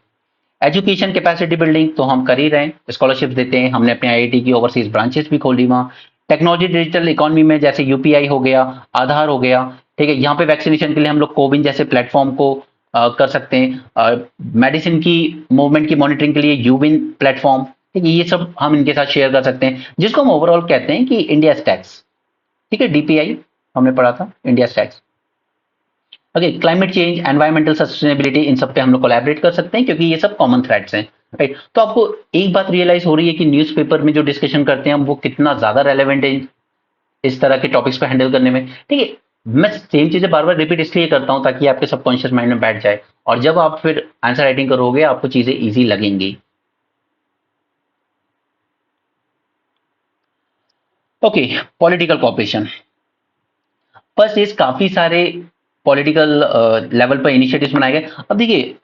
एजुकेशन कैपेसिटी बिल्डिंग तो हम कर ही रहे हैं, स्कॉलरशिप देते हैं, हमने अपने आईआईटी की ओवरसीज ब्रांचेस भी खोली वहां। टेक्नोलॉजी डिजिटल इकोनॉमी में जैसे यूपीआई हो गया, आधार हो गया, ठीक है, यहाँ पे वैक्सीनेशन के लिए हम लोग कोविन जैसे प्लेटफॉर्म को कर सकते हैं। मेडिसिन की मूवमेंट की मॉनिटरिंग के लिए यूविन प्लेटफॉर्म, ठीक है, ये सब हम इनके साथ शेयर कर सकते हैं, जिसको हम ओवरऑल कहते हैं कि इंडिया स्टैक्स, ठीक है, डीपीआई हमने पढ़ा था, India stacks. Okay, climate change, environmental sustainability, इन सब पे हम लोग कोलैबोरेट कर सकते हैं क्योंकि ये सब कॉमन थ्रेड्स हैं, राइट। तो आपको एक बात रियलाइज हो रही है कि न्यूज़पेपर में जो डिस्कशन करते हैं हम वो कितना ज्यादा रेलेवेंट है इस तरह के टॉपिक्स को हैंडल करने में, ठीक है। मैं सेम चीजें बार बार रिपीट इसलिए करता हूं ताकि आपके सबकॉन्शियस माइंड में बैठ जाए और जब आप फिर आंसर राइटिंग करोगे आपको चीजें ईजी लगेंगी। ओके, पॉलिटिकल कॉपरेशन, बस इस काफी सारे पॉलिटिकल लेवल पर इनिशिएटिव्स बनाए गए। अब देखिए,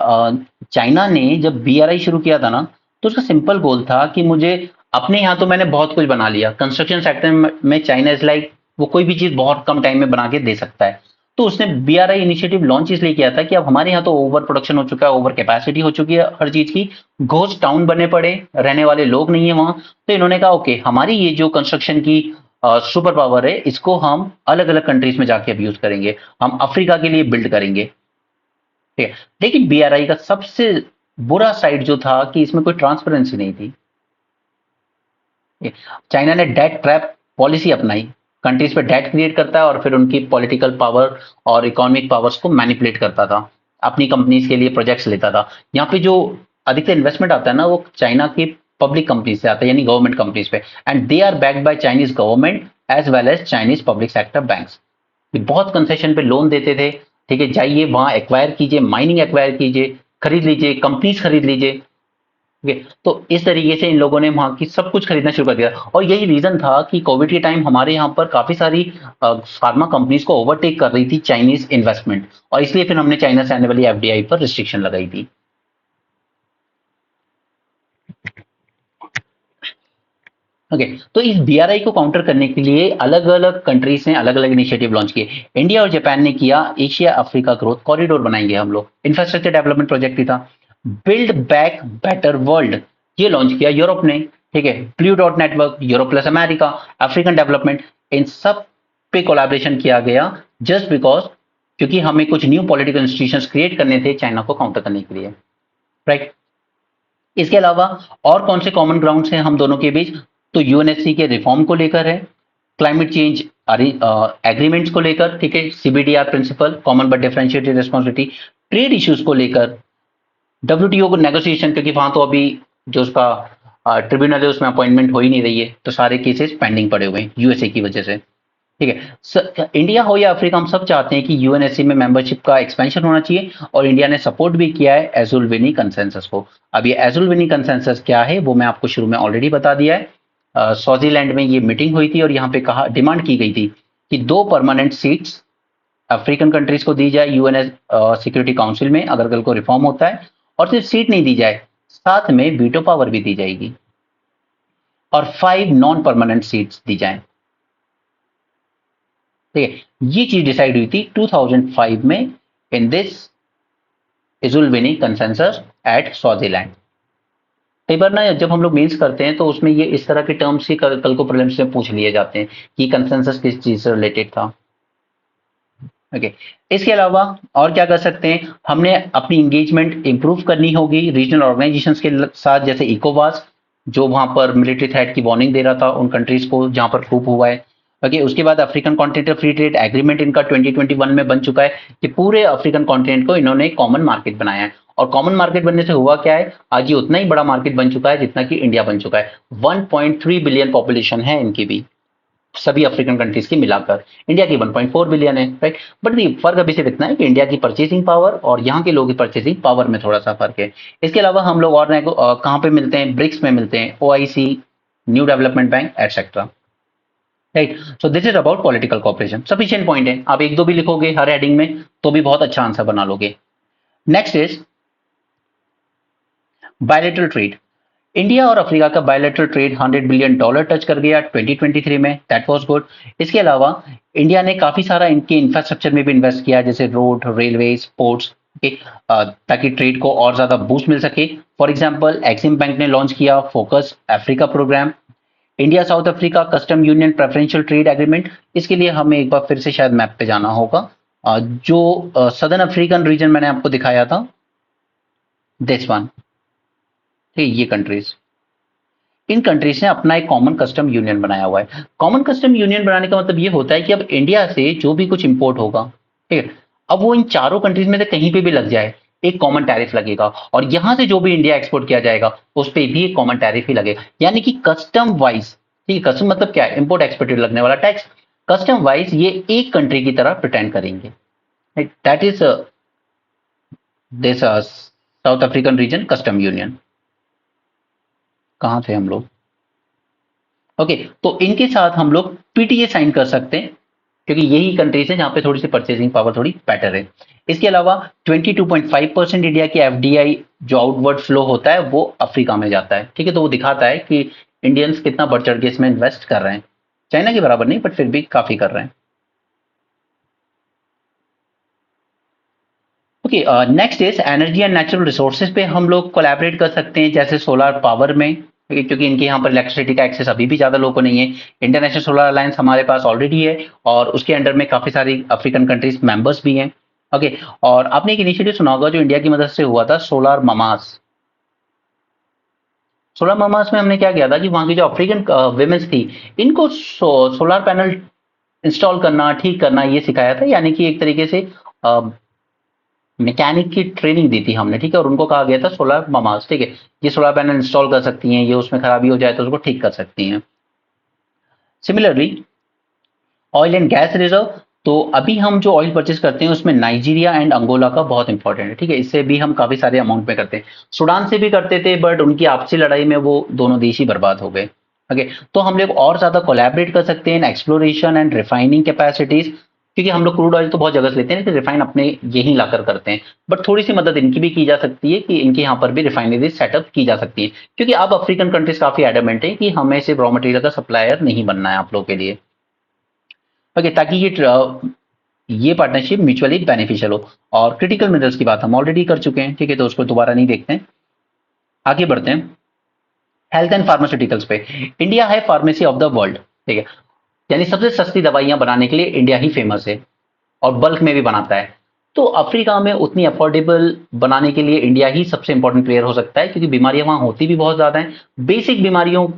चाइना ने जब बीआरआई शुरू किया था ना तो उसका सिंपल गोल था कि मुझे अपने यहाँ तो मैंने बहुत कुछ बना लिया, कंस्ट्रक्शन सेक्टर में चाइना इज लाइक वो कोई भी चीज बहुत कम टाइम में बना के दे सकता है। तो उसने बीआरआई इनिशिएटिव लॉन्च इसलिए किया था कि अब हमारे यहाँ तो ओवर प्रोडक्शन हो चुका है, ओवर कैपेसिटी हो चुकी है हर चीज की, घोस्ट टाउन बने पड़े, रहने वाले लोग नहीं है वहां। तो इन्होंने कहा ओके, हमारी ये जो कंस्ट्रक्शन की सुपर पावर है इसको हम अलग अलग कंट्रीज में जाके अब यूज करेंगे, हम अफ्रीका के लिए बिल्ड करेंगे, ठीक है। लेकिन बीआरआई का सबसे बुरा साइड जो था कि इसमें कोई ट्रांसपेरेंसी नहीं थी। चाइना ने डेट ट्रैप पॉलिसी अपनाई, कंट्रीज पे डेट क्रिएट करता है और फिर उनकी पॉलिटिकल पावर और इकोनॉमिक पावर्स को मैनिपुलेट करता था, अपनी कंपनीज के लिए प्रोजेक्ट्स लेता था। यहाँ पे जो अधिकतर इन्वेस्टमेंट आता है ना वो चाइना की पब्लिक कंपनी से आता है, यानी गवर्नमेंट कंपनीज पे, and they are backed by Chinese government as well as Chinese public sector banks. ये बहुत कंसेशन पे लोन देते थे, ठीक है, जाइए वहां एक्वायर कीजिए, माइनिंग एक्वायर कीजिए, खरीद लीजिए, कंपनीज खरीद लीजिए, ठीक है। तो इस तरीके से इन लोगों ने वहां की सब कुछ खरीदना शुरू कर दिया, और यही रीजन था कि कोविड के टाइम हमारे यहाँ पर काफी सारी फार्मा कंपनीज को ओवरटेक कर रही थी चाइनीज इन्वेस्टमेंट, और इसलिए फिर हमने चाइना से आने वाली एफडीआई पर रिस्ट्रिक्शन लगाई थी। ओके, तो इस बीआरआई को काउंटर करने के लिए अलग अलग कंट्रीज ने अलग अलग इनिशिएटिव लॉन्च किए। इंडिया और जापान ने किया एशिया अफ्रीका ग्रोथ कॉरिडोर बनाएंगे हम लोग, इंफ्रास्ट्रक्चर डेवलपमेंट प्रोजेक्ट भी था। बिल्ड बैक बेटर वर्ल्ड ये लॉन्च किया यूरोप ने, ठीक है, blue dot network, Europe plus America, African development, इन सब पे कोलैबोरेशन किया गया, जस्ट बिकॉज क्योंकि हमें कुछ न्यू पॉलिटिकल इंस्टीट्यूशंस क्रिएट करने थे चाइना को काउंटर करने के लिए, राइट। इसके अलावा और कौन से कॉमन ग्राउंड्स हैं हम दोनों के बीच, तो यूएनएससी के रिफॉर्म को लेकर है, क्लाइमेट चेंज एग्रीमेंट्स को लेकर, ठीक है, CBDR principle, common but differentiated responsibility, trade issues को लेकर, डब्ल्यूटीओ को नेगोशिएशन, क्योंकि वहां तो अभी जो उसका ट्रिब्यूनल है उसमें अपॉइंटमेंट हो ही नहीं रही है, तो सारे केसेस पेंडिंग पड़े हुए हैं यूएसए की वजह से, ठीक है। इंडिया हो या अफ्रीका, हम सब चाहते हैं कि यूएनएससी में मेंबरशिप का एक्सपेंशन होना चाहिए, और इंडिया ने सपोर्ट भी किया है एजुलविनी कंसेंसस को। अब ये एजुलविनी कंसेंसस क्या है वो मैं आपको शुरू में ऑलरेडी बता दिया है। स्वाजीलैंड में ये मीटिंग हुई थी और यहाँ पे कहा, डिमांड की गई थी कि 2 परमानेंट सीट्स अफ्रीकन कंट्रीज को दी जाए यूएनएस सिक्योरिटी काउंसिल में अगर कल को रिफॉर्म होता है, और सिर्फ सीट नहीं दी जाए, साथ में वीटो पावर भी दी जाएगी, और 5 नॉन परमानेंट सीट्स दी जाए, ठीक है। ये चीज डिसाइड हुई थी 2005 में in this Ezulwini consensus at Swaziland. कई बार ना जब हम लोग मेंस करते हैं तो उसमें ये इस तरह के टर्म्स ही कल को प्रीलिम्स में पूछ लिए जाते हैं कि कंसेंसस किस चीज से रिलेटेड था। ओके, इसके अलावा और क्या कर सकते हैं, हमने अपनी एंगेजमेंट इंप्रूव करनी होगी रीजनल ऑर्गेनाइजेशंस के साथ, जैसे इकोवास जो वहां पर मिलिट्री थ्रेट की वार्निंग दे रहा था उन कंट्रीज को जहां पर खूब हुआ है। ओके, उसके बाद African continental free trade agreement इनका 2021 में बन चुका है कि पूरे अफ्रीकन कॉन्टिनेंट को इन्होंने कॉमन मार्केट बनाया है, और कॉमन मार्केट बनने से हुआ क्या है, आज ये उतना ही बड़ा मार्केट बन चुका है जितना कि इंडिया बन चुका है। 1.3 बिलियन पॉपुलेशन है इनकी भी, सभी अफ्रीकन कंट्रीज की मिलाकर, इंडिया की 1.4 बिलियन है, राइट। बट फर्क अभी सिर्फ इतना है कि इंडिया की परचेसिंग पावर और यहाँ के लोगों की परचेसिंग पावर में थोड़ा सा फर्क है। इसके अलावा हम लोग और कहाँ पे मिलते हैं, ब्रिक्स में मिलते हैं, OIC, new development bank etcetera, right. So this is about political cooperation, sufficient point है, आप एक दो भी लिखोगे हर हेडिंग में तो भी बहुत अच्छा आंसर बना लोगे। Next is bilateral trade. India और अफ्रीका का बायलेटरल ट्रेड $100 बिलियन टच कर गया 2023 में, दैट वाज गुड। इसके अलावा इंडिया ने काफी सारा इनके इंफ्रास्ट्रक्चर में भी इन्वेस्ट किया, जैसे रोड, रेलवे, पोर्ट्स, ताकि ट्रेड को और ज्यादा बूस्ट मिल सके। फॉर एग्जांपल एक्सिम बैंक ने लॉन्च किया focus Africa programme, India South Africa custom union preferential trade agreement. इसके लिए हमें एक बार फिर से शायद मैप पे जाना होगा, जो सदर्न अफ्रीकन रीजन मैंने आपको दिखाया था, दिस वन, ठीक, ये कंट्रीज, इन कंट्रीज ने अपना एक कॉमन कस्टम यूनियन बनाया हुआ है। कॉमन कस्टम यूनियन बनाने का मतलब ये होता है कि अब इंडिया से जो भी कुछ इंपोर्ट होगा, ठीक है, अब वो इन चारों कंट्रीज में से कहीं पे भी लग जाए एक कॉमन टैरिफ लगेगा, और यहां से जो भी इंडिया एक्सपोर्ट किया जाएगा उस पर भी एक कॉमन टैरिफ ही लगेगा, यानी कि कस्टम वाइज, ठीक है, कस्टम मतलब क्या है, इंपोर्ट एक्सपोर्ट लगने वाला टैक्स, कस्टम वाइज ये एक कंट्री की तरह प्रिटेंड करेंगे, that is this south African region custom union. कहां थे हम लोग, ओके, तो इनके साथ हम लोग पीटीए साइन कर सकते हैं, क्योंकि यही कंट्रीज है जहां पे थोड़ी सी परचेसिंग पावर थोड़ी बेटर है। इसके अलावा 22.5% इंडिया की एफडीआई जो आउटवर्ड फ्लो होता है वो अफ्रीका में जाता है, ठीक है, तो वो दिखाता है कि इंडियंस कितना बढ़ चढ़ के इसमें इन्वेस्ट कर रहे हैं, चाइना के बराबर नहीं बट फिर भी काफी कर रहे हैं। Okay, next is energy and natural resources पे हम लोग कोलैबोरेट कर सकते हैं, जैसे सोलर पावर में, क्योंकि इनके यहाँ पर इलेक्ट्रिसिटी का एक्सेस अभी भी ज्यादा लोगों को नहीं है। इंटरनेशनल सोलर अलायंस हमारे पास ऑलरेडी है और उसके अंडर में काफी सारी अफ्रीकन कंट्रीज मेंबर्स भी हैं। ओके, और आपने एक इनिशिएटिव सुना होगा जो इंडिया की मदद से हुआ था, सोलर ममास। सोलर ममास में हमने क्या किया था कि वहां की जो अफ्रीकन वुमेन्स थी इनको सोलर पैनल इंस्टॉल करना, ठीक करना, ये सिखाया था, यानी कि एक तरीके से मैकेनिक की ट्रेनिंग दी थी हमने, ठीक है, और उनको कहा गया था सोलर मामाज, ठीक है, ये सोलर पैनल इंस्टॉल कर सकती हैं, ये उसमें खराबी हो जाए तो उसको ठीक कर सकती हैं। Similarly oil and gas reserve, तो अभी हम जो ऑयल परचेज करते हैं उसमें नाइजीरिया एंड अंगोला का बहुत इंपॉर्टेंट है, ठीक है, इससे भी हम काफी सारे अमाउंट में करते हैं। सूडान से भी करते थे बट उनकी आपसी लड़ाई में वो दोनों देश ही बर्बाद हो गए। ओके, तो हम लोग और ज्यादा कोलैबोरेट कर सकते हैं इन एक्सप्लोरेशन एंड रिफाइनिंग कैपेसिटीज, क्योंकि हम लोग क्रूड ऑयल तो बहुत जगह से लेते हैं लेकिन रिफाइन अपने यहीं लाकर करते हैं, बट थोड़ी सी मदद इनकी भी की जा सकती है कि इनके यहाँ पर भी रिफाइनरी सेटअप की जा सकती है, क्योंकि अब अफ्रीकन कंट्रीज काफी एडमेंट है कि हमें सिर्फ रॉ मटेरियल का सप्लायर नहीं बनना है आप लोग के लिए। ओके, ताकि ये पार्टनरशिप म्यूचुअली बेनिफिशियल हो। और क्रिटिकल मिनरल्स की बात हम ऑलरेडी कर चुके हैं, ठीक है, तो उसको दोबारा नहीं देखते हैं। आगे बढ़ते हैं हेल्थ एंड फार्मास्यूटिकल्स पे। इंडिया है फार्मेसी ऑफ द वर्ल्ड, ठीक है, यानी सबसे सस्ती दवाइयां बनाने के लिए इंडिया ही फेमस है और बल्क में भी बनाता है। तो अफ्रीका में उतनी अफोर्डेबल बनाने के लिए इंडिया ही सबसे इंपॉर्टेंट प्लेयर हो सकता है, क्योंकि बीमारियां वहां होती भी बहुत ज्यादा हैं, बेसिक बीमारियों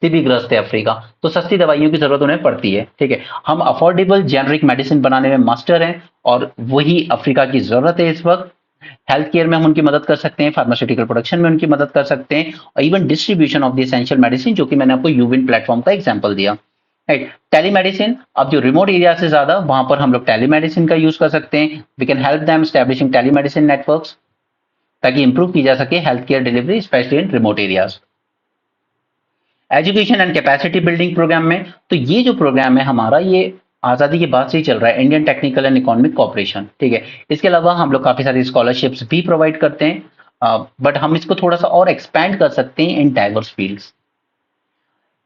से भी ग्रस्त है अफ्रीका, तो सस्ती दवाइयों की जरूरत उन्हें पड़ती है, ठीक है। हम अफोर्डेबल जेनरिक मेडिसिन बनाने में मास्टर हैं और वही अफ्रीका की जरूरत है इस वक्त। हेल्थ केयर में हम उनकी मदद कर सकते हैं, फार्मास्यूटिकल प्रोडक्शन में उनकी मदद कर सकते हैं, और even distribution of the essential medicine, जो कि मैंने आपको यूविन प्लेटफॉर्म का एग्जांपल दिया। राइट, टेलीमेडिसिन, अब जो रिमोट एरिया से ज्यादा वहां पर हम लोग टेलीमेडिसिन का यूज कर सकते हैं। We can help them establishing telemedicine networks, ताकि इंप्रूव की जा सके health care delivery specially in remote areas. Education and capacity building program में, तो ये जो प्रोग्राम है हमारा, ये आजादी के बाद से ही चल रहा है, Indian technical and economic corporation, ठीक है। इसके अलावा हम लोग काफी सारी स्कॉलरशिप्स भी प्रोवाइड करते हैं, बट हम इसको थोड़ा सा और एक्सपैंड कर सकते हैं in diverse fields.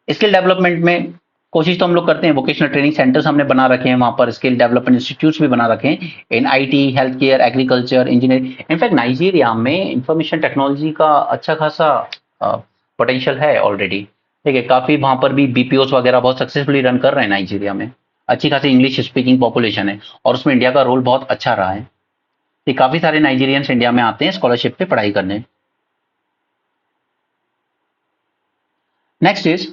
Skill development में कोशिश तो हम लोग करते हैं, वोकेशनल ट्रेनिंग सेंटर्स हमने बना रखे हैं, वहां पर स्किल डेवलपमेंट इंस्टीट्यूट्स भी बना रखे हैं in IT, health care, agriculture, engineering. In fact Nigeria में इंफॉर्मेशन टेक्नोलॉजी का अच्छा खासा पोटेंशियल है ऑलरेडी, ठीक है, काफी वहां पर भी बीपीओस वगैरह बहुत सक्सेसफुली रन कर रहे हैं नाइजीरिया में। अच्छी खासी इंग्लिश स्पीकिंग पॉपुलेशन है और उसमें इंडिया का रोल बहुत अच्छा रहा है, कि काफी सारे नाइजीरियंस इंडिया में आते हैं स्कॉलरशिप पे पढ़ाई करने। नेक्स्ट इज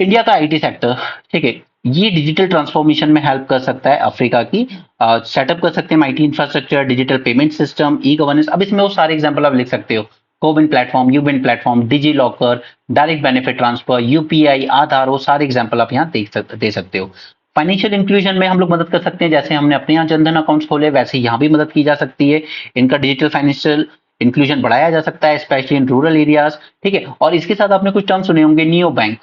इंडिया का आईटी सेक्टर, ठीक है, ये डिजिटल ट्रांसफॉर्मेशन में हेल्प कर सकता है अफ्रीका की। सेटअप कर सकते हैं IT infrastructure, digital payment system, e governance. अब इसमें वो सारे एग्जांपल आप लिख सकते हो, कोविन प्लेटफॉर्म, यूविन platform, DigiLocker, direct benefit transfer, UPI, Aadhaar, वो सारे एग्जाम्पल आप यहाँ दे सकते हो। फाइनेंशियल इंक्लूजन में हम लोग मदद कर सकते हैं, जैसे हमने अपने यहाँ जनधन अकाउंट्स खोले वैसे यहाँ भी मदद की जा सकती है। इनका डिजिटल फाइनेंशियल इंक्लूजन बढ़ाया जा सकता है स्पेशली इन रूरल एरियाज, ठीक है। और इसके साथ आपने कुछ टर्म सुने होंगे, नियो बैंक।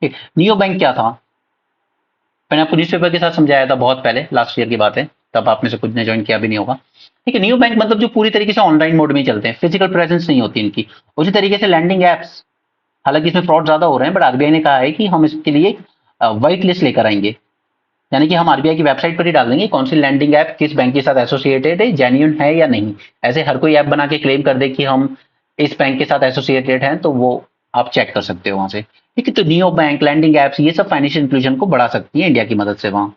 नियो बैंक क्या था, मैंने आपको न्यूज़पेपर के साथ समझाया था बहुत पहले, लास्ट ईयर की बात है, तब आप में से कुछ ने ज्वाइन किया भी नहीं होगा, ठीक है। नियो बैंक मतलब जो पूरी तरीके से ऑनलाइन मोड में चलते हैं, फिजिकल प्रेजेंस नहीं होती इनकी। उसी तरीके से लैंडिंग एप्स, हालांकि इसमें फ्रॉड ज्यादा हो रहे हैं, बट आरबीआई ने कहा है कि हम इसके लिए व्हाइट लिस्ट लेकर आएंगे, यानी कि हम आरबीआई की वेबसाइट पर ही डाल देंगे कौन सी लैंडिंग ऐप किस बैंक के साथ एसोसिएटेड है, जेन्युइन है या नहीं। ऐसे हर कोई ऐप बना के क्लेम कर दे कि हम इस बैंक के साथ एसोसिएटेड हैं, तो वो आप चेक कर सकते हो वहां से, ठीक है। तो नियो बैंक, लैंडिंग एप्स, ये सब फाइनेंशियल इंक्लूजन को बढ़ा सकती है इंडिया की मदद से वहां।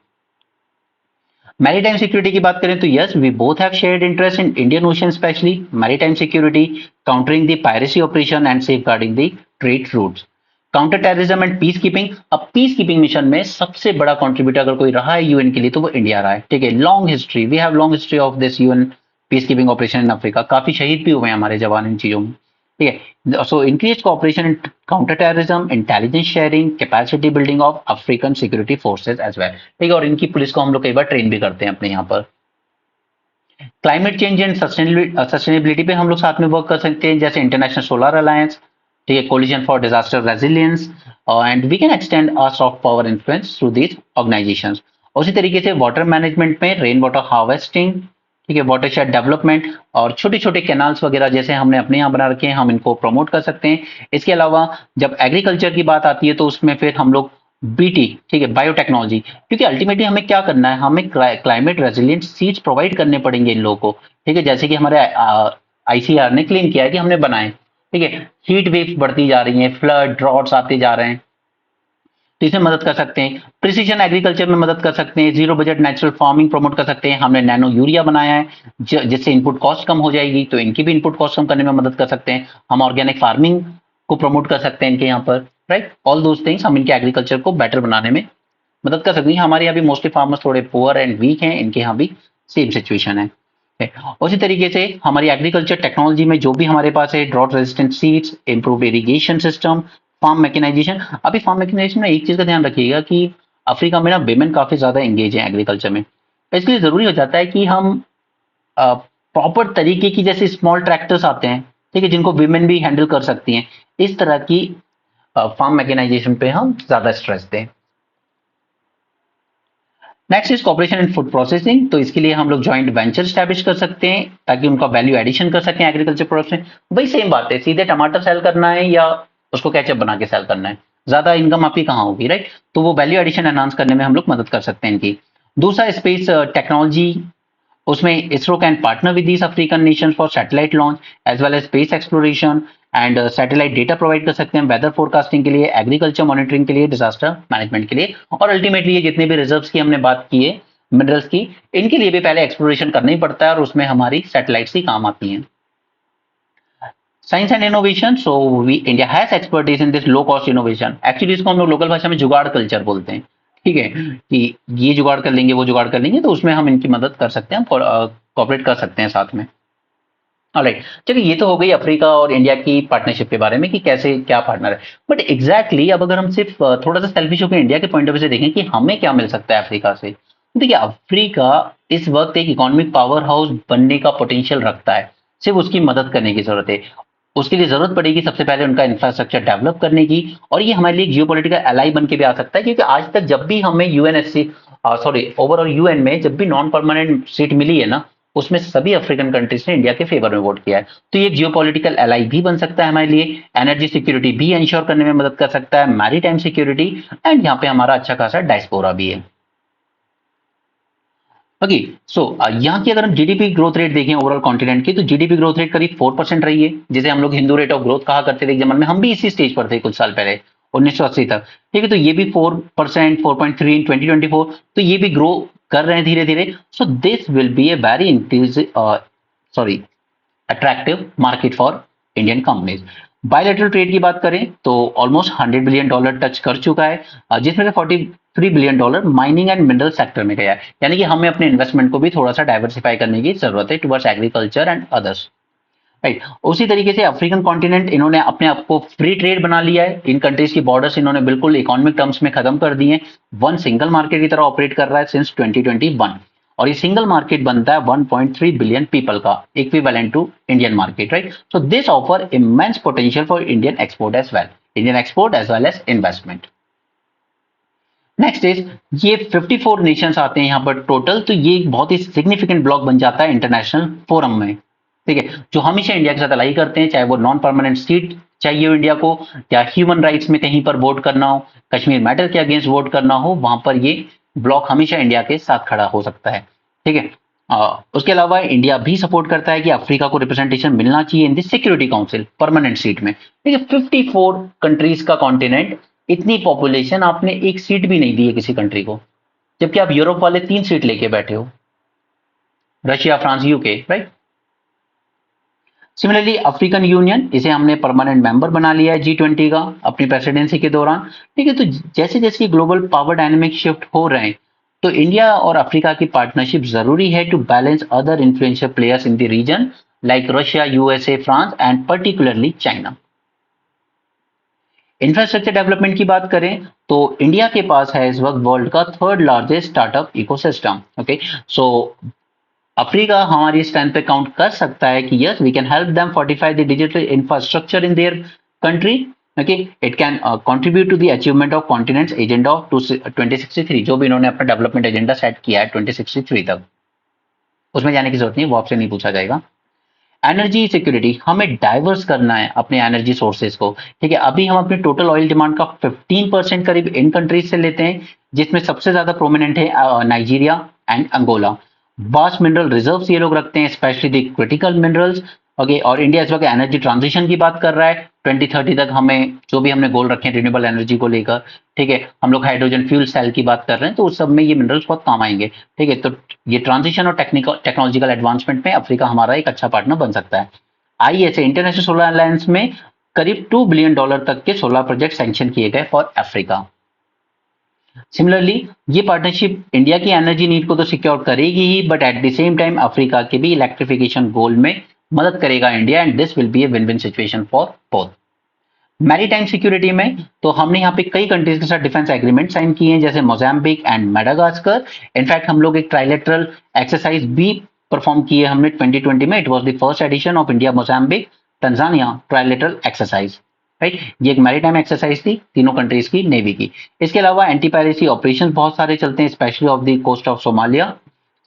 मैरीटाइम सिक्योरिटी की बात करें तो yes, we both have shared interest in Indian ocean, specially maritime security, countering the piracy operation and safeguarding the trade routes. Counter terrorism and peace keeping, अब पीस कीपिंग मिशन में सबसे बड़ा contributor अगर कोई रहा है यूएन के लिए तो वो इंडिया रहा है, ठीक है। Long history, we have long history of this UN peace keeping operation in Africa, काफी शहीद भी हुए हैं हमारे जवान इन चीजों में, ठीक है। So increase cooperation in counter terrorism, intelligence sharing, capacity building of African security forces as well, ठीक है। और इनकी पुलिस को हम लोग कई बार ट्रेन भी करते हैं अपने यहाँ पर। क्लाइमेट चेंज एंड सस्टेनेबिलिटी पे हम लोग साथ में वर्क कर सकते हैं, जैसे इंटरनेशनल सोलर अलायंस, ठीक है, coalition for disaster resilience, and we can extend our soft power influence through these organisations. उसी तरीके से वाटर मैनेजमेंट में रेन वाटर हार्वेस्टिंग, ठीक है, वाटरशेड डेवलपमेंट और छोटे छोटे कैनाल्स वगैरह जैसे हमने अपने यहाँ बना रखे हैं, हम इनको प्रमोट कर सकते हैं। इसके अलावा जब एग्रीकल्चर की बात आती है तो उसमें फिर हम लोग बीटी, ठीक है, बायोटेक्नोलॉजी, क्योंकि अल्टीमेटली हमें क्या करना है, हमें क्लाइमेट रेजिलिएंट सीड्स प्रोवाइड करने पड़ेंगे इन लोगों को, ठीक है, जैसे कि हमारे आईसीआर ने क्लेम किया है कि हमने बनाए, ठीक है। हीट वेव्स बढ़ती जा रही हैं, फ्लड ड्रॉट्स आते जा रहे हैं, तो इसमें मदद कर सकते हैं। प्रिसीजन एग्रीकल्चर में मदद कर सकते हैं, zero budget natural farming promote कर सकते हैं। हमने नैनो यूरिया बनाया है जिससे इनपुट कॉस्ट कम हो जाएगी, तो इनकी भी इनपुट कॉस्ट कम करने में मदद कर सकते हैं। हम ऑर्गेनिक फार्मिंग को प्रमोट कर सकते हैं इनके यहाँ पर, राइट। ऑल दोज थिंग्स हम इनके एग्रीकल्चर को बेटर बनाने में मदद कर सकती है। हमारे यहाँ भी मोस्टली फार्मर्स थोड़े पुअर एंड वीक हैं, इनके यहाँ भी सेम सिचुएशन है। उसी तरीके से हमारी एग्रीकल्चर टेक्नोलॉजी में जो भी हमारे पास है, drought resistant seeds, improve irrigation system, farm mechanisation. अभी फार्म मैकेनाइजेशन में एक चीज का ध्यान रखिएगा कि अफ्रीका में ना विमेन काफी ज्यादा एंगेज है एग्रीकल्चर में। इसके लिए जरूरी हो जाता है कि हम प्रॉपर तरीके की, जैसे स्मॉल ट्रैक्टर्स आते हैं, ठीक है, जिनको विमेन भी हैंडल कर सकती हैं, इस तरह की फार्म मैकेनाइजेशन पे हम ज्यादा स्ट्रेस दें। Next is cooperation in food processing. तो इसके लिए हम लोग जॉइंट वेंचर स्टैब्लिश कर सकते हैं ताकि उनका वैल्यू एडिशन कर सकें एग्रीकल्चर प्रोडक्ट्स में। वही सेम बात है, सीधे टमाटर सेल करना है या उसको केचप बना के सेल करना है, ज्यादा इनकम आपकी कहाँ होगी, राइट। तो वो वैल्यू एडिशन एनहांस करने में हम लोग मदद कर सकते हैं इनकी। दूसरा स्पेस टेक्नोलॉजी, उसमें ISRO can partner with these African nations for satellite launch as well as space exploration and satellite data provide कर सकते हैं वेदर फोरकास्टिंग के लिए, एग्रीकल्चर मॉनिटरिंग के लिए, डिजास्टर मैनेजमेंट के लिए। और अल्टीमेटली ये जितने भी रिजर्व्स की हमने बात की है, मिनरल्स की, इनके लिए भी पहले एक्सप्लोरेशन करना ही पड़ता है और उसमें हमारी सैटेलाइट्स ही काम आती हैं। Science and innovation, so we India has expertise in this low cost innovation. Actually इसको हम लोग लोकल भाषा में जुगाड़ कल्चर बोलते हैं, ठीक है, कि ये जुगाड़ कर लेंगे, वो जुगाड़ कर लेंगे, तो उसमें हम इनकी मदद कर सकते हैं, कोऑपरेट कर सकते हैं साथ में। ऑलराइट, चलिए ये तो हो गई अफ्रीका और इंडिया की पार्टनरशिप के बारे में कि कैसे क्या पार्टनर है। बट एग्जैक्टली अब अगर हम सिर्फ थोड़ा सा सेल्फिश होकर इंडिया के पॉइंट ऑफ व्यू से देखें कि हमें क्या मिल सकता है अफ्रीका से, तो देखिए अफ्रीका इस वक्त एक इकोनॉमिक पावर हाउस बनने का पोटेंशियल रखता है, सिर्फ उसकी मदद करने की जरूरत है। उसके लिए जरूरत पड़ेगी सबसे पहले उनका इंफ्रास्ट्रक्चर डेवलप करने की, और ये हमारे लिए जियोपॉलिटिकल एलाई बन के भी आ सकता है, क्योंकि आज तक जब भी हमें यूएनएससी ओवरऑल यूएन में जब भी नॉन परमानेंट सीट मिली है ना, उसमें सभी अफ्रीकन कंट्रीज ने इंडिया के फेवर में वोट किया है। तो ये जियोपॉलिटिकल एलाई भी बन सकता है हमारे लिए, एनर्जी सिक्योरिटी भी इंश्योर करने में मदद कर सकता है, मैरीटाइम सिक्योरिटी, एंड यहाँ पे हमारा अच्छा खासा डायस्पोरा भी है। ओके, सो यहाँ की अगर हम जीडीपी ग्रोथ रेट देखें ओवरऑल कॉन्टिनेंट की, तो जीडीपी ग्रोथ रेट करीब 4% रही है, जिसे हम लोग हिंदू रेट ऑफ ग्रोथ कहा करते थे एक जमाने में। हम भी इसी स्टेज पर थे कुछ साल पहले, 1980 तक, ठीक है। तो ये भी 4%, 4.3 इन 2024, तो ये भी ग्रो कर रहे हैं धीरे धीरे। So this will be a very increase sorry attractive market for Indian companies. Bilateral trade की बात करें तो ऑलमोस्ट $100 बिलियन टच कर चुका है, जिसमें से $43 billion mining and mineral sector में गया है। यानी कि हमें अपने इन्वेस्टमेंट को भी थोड़ा सा डाइवर्सिफाई करने की जरूरत है towards agriculture and others, right. उसी तरीके से अफ्रीकन कॉन्टिनेंट, इन्होंने अपने आप को फ्री ट्रेड बना लिया है। इन कंट्रीज की बॉर्डर्स इन्होंने बिल्कुल इकोनॉमिक टर्म्स में खत्म कर दिए, वन सिंगल मार्केट की तरह ऑपरेट कर रहा है सिंस 2021, और ये सिंगल मार्केट बनता है 1.3 बिलियन पीपल का, equivalent to Indian market, right. So this offer immense potential for Indian export as well, Indian export as well as investment. Next is, ये 54 नेशंस आते हैं यहाँ पर टोटल, तो ये एक बहुत ही सिग्निफिकेंट ब्लॉक बन जाता है इंटरनेशनल फोरम में, ठीक है, जो हमेशा इंडिया के साथ अलाई करते हैं, चाहे वो नॉन परमानेंट सीट चाहिए हो इंडिया को, या ह्यूमन राइट्स में कहीं पर वोट करना हो, कश्मीर मैटर के अगेंस्ट वोट करना हो, वहां पर ये ब्लॉक हमेशा इंडिया के साथ खड़ा हो सकता है, ठीक है। उसके अलावा इंडिया भी सपोर्ट करता है कि अफ्रीका को रिप्रेजेंटेशन मिलना चाहिए in this security council permanent seat में, ठीक है। 54 कंट्रीज का कॉन्टिनेंट, इतनी पॉपुलेशन, आपने एक सीट भी नहीं दी है किसी कंट्री को, जबकि आप यूरोप वाले 3 सीट लेके बैठे हो, Russia, France, UK, right. Similarly African union, इसे हमने परमानेंट मेंबर बना लिया है G20 का अपनी प्रेसिडेंसी के दौरान, ठीक है। तो जैसे जैसे ग्लोबल पावर डायनेमिक शिफ्ट हो रहे हैं, तो इंडिया और अफ्रीका की पार्टनरशिप जरूरी है to balance other influential players in the region like Russia, USA, France and particularly China. Infrastructure development की बात करें तो इंडिया के पास है इस वक्त वर्ल्ड का 3rd largest startup ecosystem, okay. So Africa हमारी स्ट्रेंथ पे काउंट कर सकता है कि yes we can help them fortify the digital infrastructure in their country, okay. It can contribute to the achievement of continents agenda of 2063, जो भी इन्होंने अपना डेवलपमेंट एजेंडा सेट किया है 2063 तक, उसमें जाने की जरूरत नहीं, वो आपसे नहीं पूछा जाएगा। एनर्जी सिक्योरिटी, हमें डाइवर्स करना है अपने एनर्जी सोर्सेज को, ठीक है। अभी हम अपने टोटल ऑयल डिमांड का 15% करीब इन कंट्रीज से लेते हैं, जिसमें सबसे ज्यादा प्रोमिनेंट है Nigeria and Angola. Vast mineral reserves ये लोग रखते हैं, specially the critical minerals, okay. और इंडिया इस वक्त एनर्जी ट्रांजिशन की बात कर रहा है, 2030 तक हमें जो भी हमने गोल रखे हैं रिन्यूएबल एनर्जी को लेकर, ठीक है, हम लोग हाइड्रोजन फ्यूल सेल की बात कर रहे हैं, तो उस सब में ये मिनरल्स बहुत काम आएंगे, ठीक है। तो ये ट्रांजिशन और टेक्नोलॉजिकल एडवांसमेंट में अफ्रीका हमारा एक अच्छा पार्टनर बन सकता है। आईएसए इंटरनेशनल सोलर अलायंस में करीब $2 बिलियन तक के सोलर प्रोजेक्ट सैंक्शन किए गए फॉर अफ्रीका। सिमिलरली ये पार्टनरशिप इंडिया की एनर्जी नीड को तो सिक्योर करेगी ही, but at the same time Africa के भी इलेक्ट्रिफिकेशन गोल में मदद करेगा India, and this will be a win win situation for both. Maritime security में तो हमने यहाँ पे कई कंट्रीज के साथ डिफेंस एग्रीमेंट साइन किए हैं, जैसे मोजाम्बिक एंड मेडागास्कर। इनफैक्ट हम लोग एक ट्राइलेटरल एक्सरसाइज भी परफॉर्म किए हमने 2020 में। It was the first edition of India Mozambique Tanzania trilateral exercise, right. ये एक मैरीटाइम एक्सरसाइज थी तीनों कंट्रीज की नेवी की। इसके अलावा एंटी पायरेसी ऑपरेशन बहुत सारे चलते हैं, specially off the coast of Somalia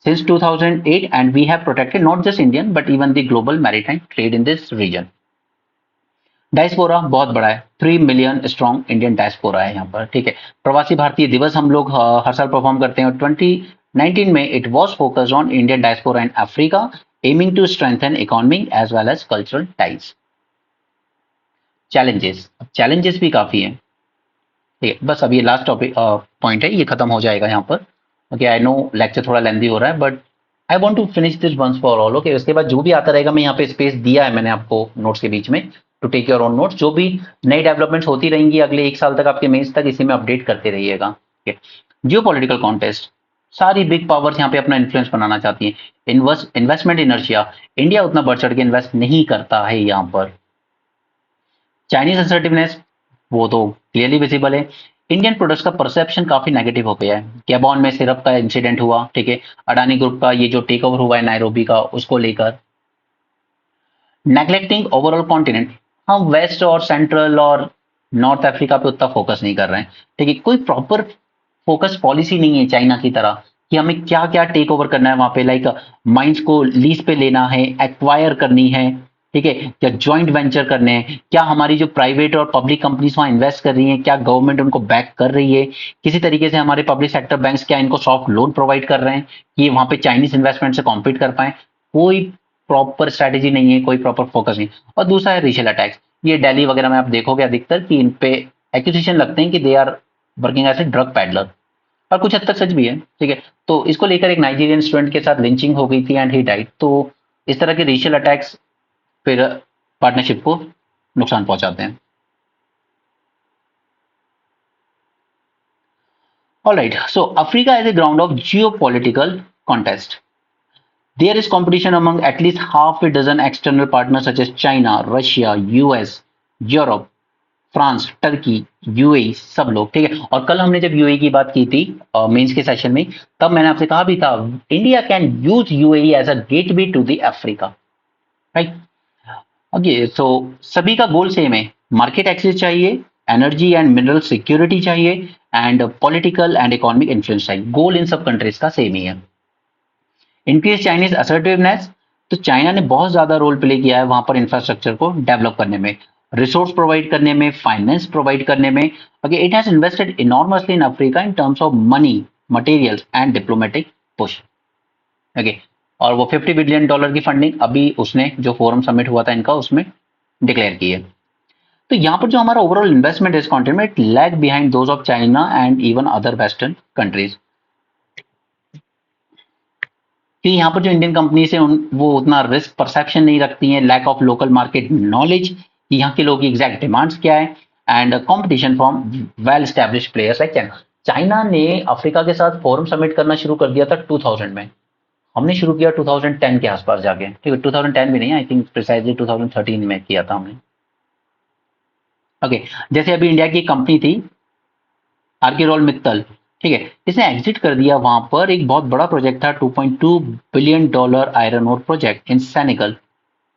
since 2008, and we have protected not just Indian but even the global maritime trade in this region. Diaspora बहुत बड़ा है, 3 मिलियन स्ट्रॉन्ग इंडियन डायस्पोरा है यहाँ पर, ठीक है। प्रवासी भारतीय दिवस हम लोग हर साल परफॉर्म करते हैं, और 2019 में it was focused on Indian diaspora in Africa, aiming to strengthen economy as well as cultural ties. Challenges भी काफी हैं, ठीक है। बस अब ये लास्ट टॉपिक पॉइंट है, ये खत्म हो जाएगा यहाँ पर। ओके, आई नो लेक्चर थोड़ा लेंदी हो रहा है, but I want to finish this once for all. Okay, उसके बाद जो भी आता रहेगा मैं यहाँ पे स्पेस दिया है मैंने आपको नोट्स के बीच में, to take your own notes. जो भी नई डेवलपमेंट्स होती रहेंगी अगले 1 साल तक आपके मेंस तक, इसी में अपडेट करते रहिएगा। जियो पॉलिटिकल कॉन्टेस्ट, सारी बिग पावर्स यहाँ पे अपना इन्फ्लुएंस बनाना चाहती हैं। इन्वेस्टमेंट इनर्शिया, इंडिया उतना बढ़ चढ़ के इन्वेस्ट नहीं करता है यहाँ पर। चाइनीज असर्टिवनेस, वो तो क्लियरली विजिबल है। इंडियन प्रोडक्ट्स का परसेप्शन काफी नेगेटिव हो गया है। गैबॉन में सिरप का इंसिडेंट हुआ, ठीक है। अडानी ग्रुप का ये जो टेक ओवर हुआ है नायरोबी का, उसको लेकर। नेग्लेक्टिंग ओवरऑल कॉन्टिनेंट, हम वेस्ट और सेंट्रल और नॉर्थ अफ्रीका पे उतना फोकस नहीं कर रहे हैं, ठीक है। कोई प्रॉपर फोकस पॉलिसी नहीं है चाइना की तरह कि हमें क्या क्या टेक ओवर करना है वहां पे, लाइक माइंस को लीज पे लेना है, एक्वायर करनी है, ठीक है, या ज्वाइंट वेंचर करने हैं, क्या हमारी जो प्राइवेट और पब्लिक कंपनीज वहां इन्वेस्ट कर रही हैं, क्या गवर्नमेंट उनको बैक कर रही है, किसी तरीके से हमारे पब्लिक सेक्टर बैंक्स क्या इनको सॉफ्ट लोन प्रोवाइड कर रहे हैं कि वहां पे चाइनीज इन्वेस्टमेंट से कॉम्पीट कर पाए। कोई प्रॉपर स्ट्रेटेजी नहीं है, कोई प्रॉपर फोकस नहीं। और दूसरा है रेशियल अटैक्स, ये दिल्ली वगैरह में आप देखोगे अधिकतर कि इन पे एक्यूजेशन लगते हैं कि they are working as a drug peddler, और कुछ हद तक सच भी है, ठीक है। तो इसको लेकर एक नाइजीरियन स्टूडेंट के साथ लिंचिंग हो गई थी एंड ही डाइड। तो इस तरह के रेशियल अटैक्स फिर पार्टनरशिप को नुकसान पहुंचाते हैं। Alright, so Africa as a ground of geopolitical contest. There is competition among at least half a dozen external partners such as China, Russia, US, Europe, France, Turkey, UAE, सब लोग, ठीक है। और कल हमने जब यूएई की बात की थी मेंस के सेशन में, तब मैंने आपसे कहा भी था India can use UAE as a gateway to the Africa, right. Okay, so सभी का गोल सेम है, मार्केट एक्सेस चाहिए, एनर्जी एंड मिनरल सिक्योरिटी चाहिए, and political and economic influence चाहिए। गोल इन सब कंट्रीज का सेम ही है। इंक्रीज चाइनीज असर्टिवनेस, तो चाइना ने बहुत ज्यादा रोल प्ले किया है वहां पर इंफ्रास्ट्रक्चर को डेवलप करने में, रिसोर्स प्रोवाइड करने में, फाइनेंस प्रोवाइड करने में। Okay, it has invested enormously in Africa in terms of money, materials and diplomatic push. Okay, और वो $50 बिलियन की फंडिंग अभी उसने जो फोरम समिट हुआ था इनका उसमें डिक्लेयर की है। तो यहाँ पर जो हमारा ओवरऑल इन्वेस्टमेंट इस कॉन्ट्री में it lag behind those of China and even other western countries, कि यहाँ पर जो इंडियन कंपनीज है वो उतना रिस्क परसेप्शन नहीं रखती हैं, lack of local market knowledge कि यहाँ के लोगों की एग्जैक्ट डिमांड्स क्या है, and competition from well establish players like China. China ने अफ्रीका के साथ फोरम समिट करना शुरू कर दिया था 2000 में, हमने शुरू किया 2010 के आसपास जाके, ठीक है। 2010 भी नहीं, आई थिंक प्रिसाइजली 2013 में किया था हमने। ओके, जैसे अभी इंडिया की कंपनी थी आरके रोल मित्तल, ठीक है, इसने एग्जिट कर दिया वहां पर। एक बहुत बड़ा प्रोजेक्ट था $2.2 billion iron ore project in Senegal,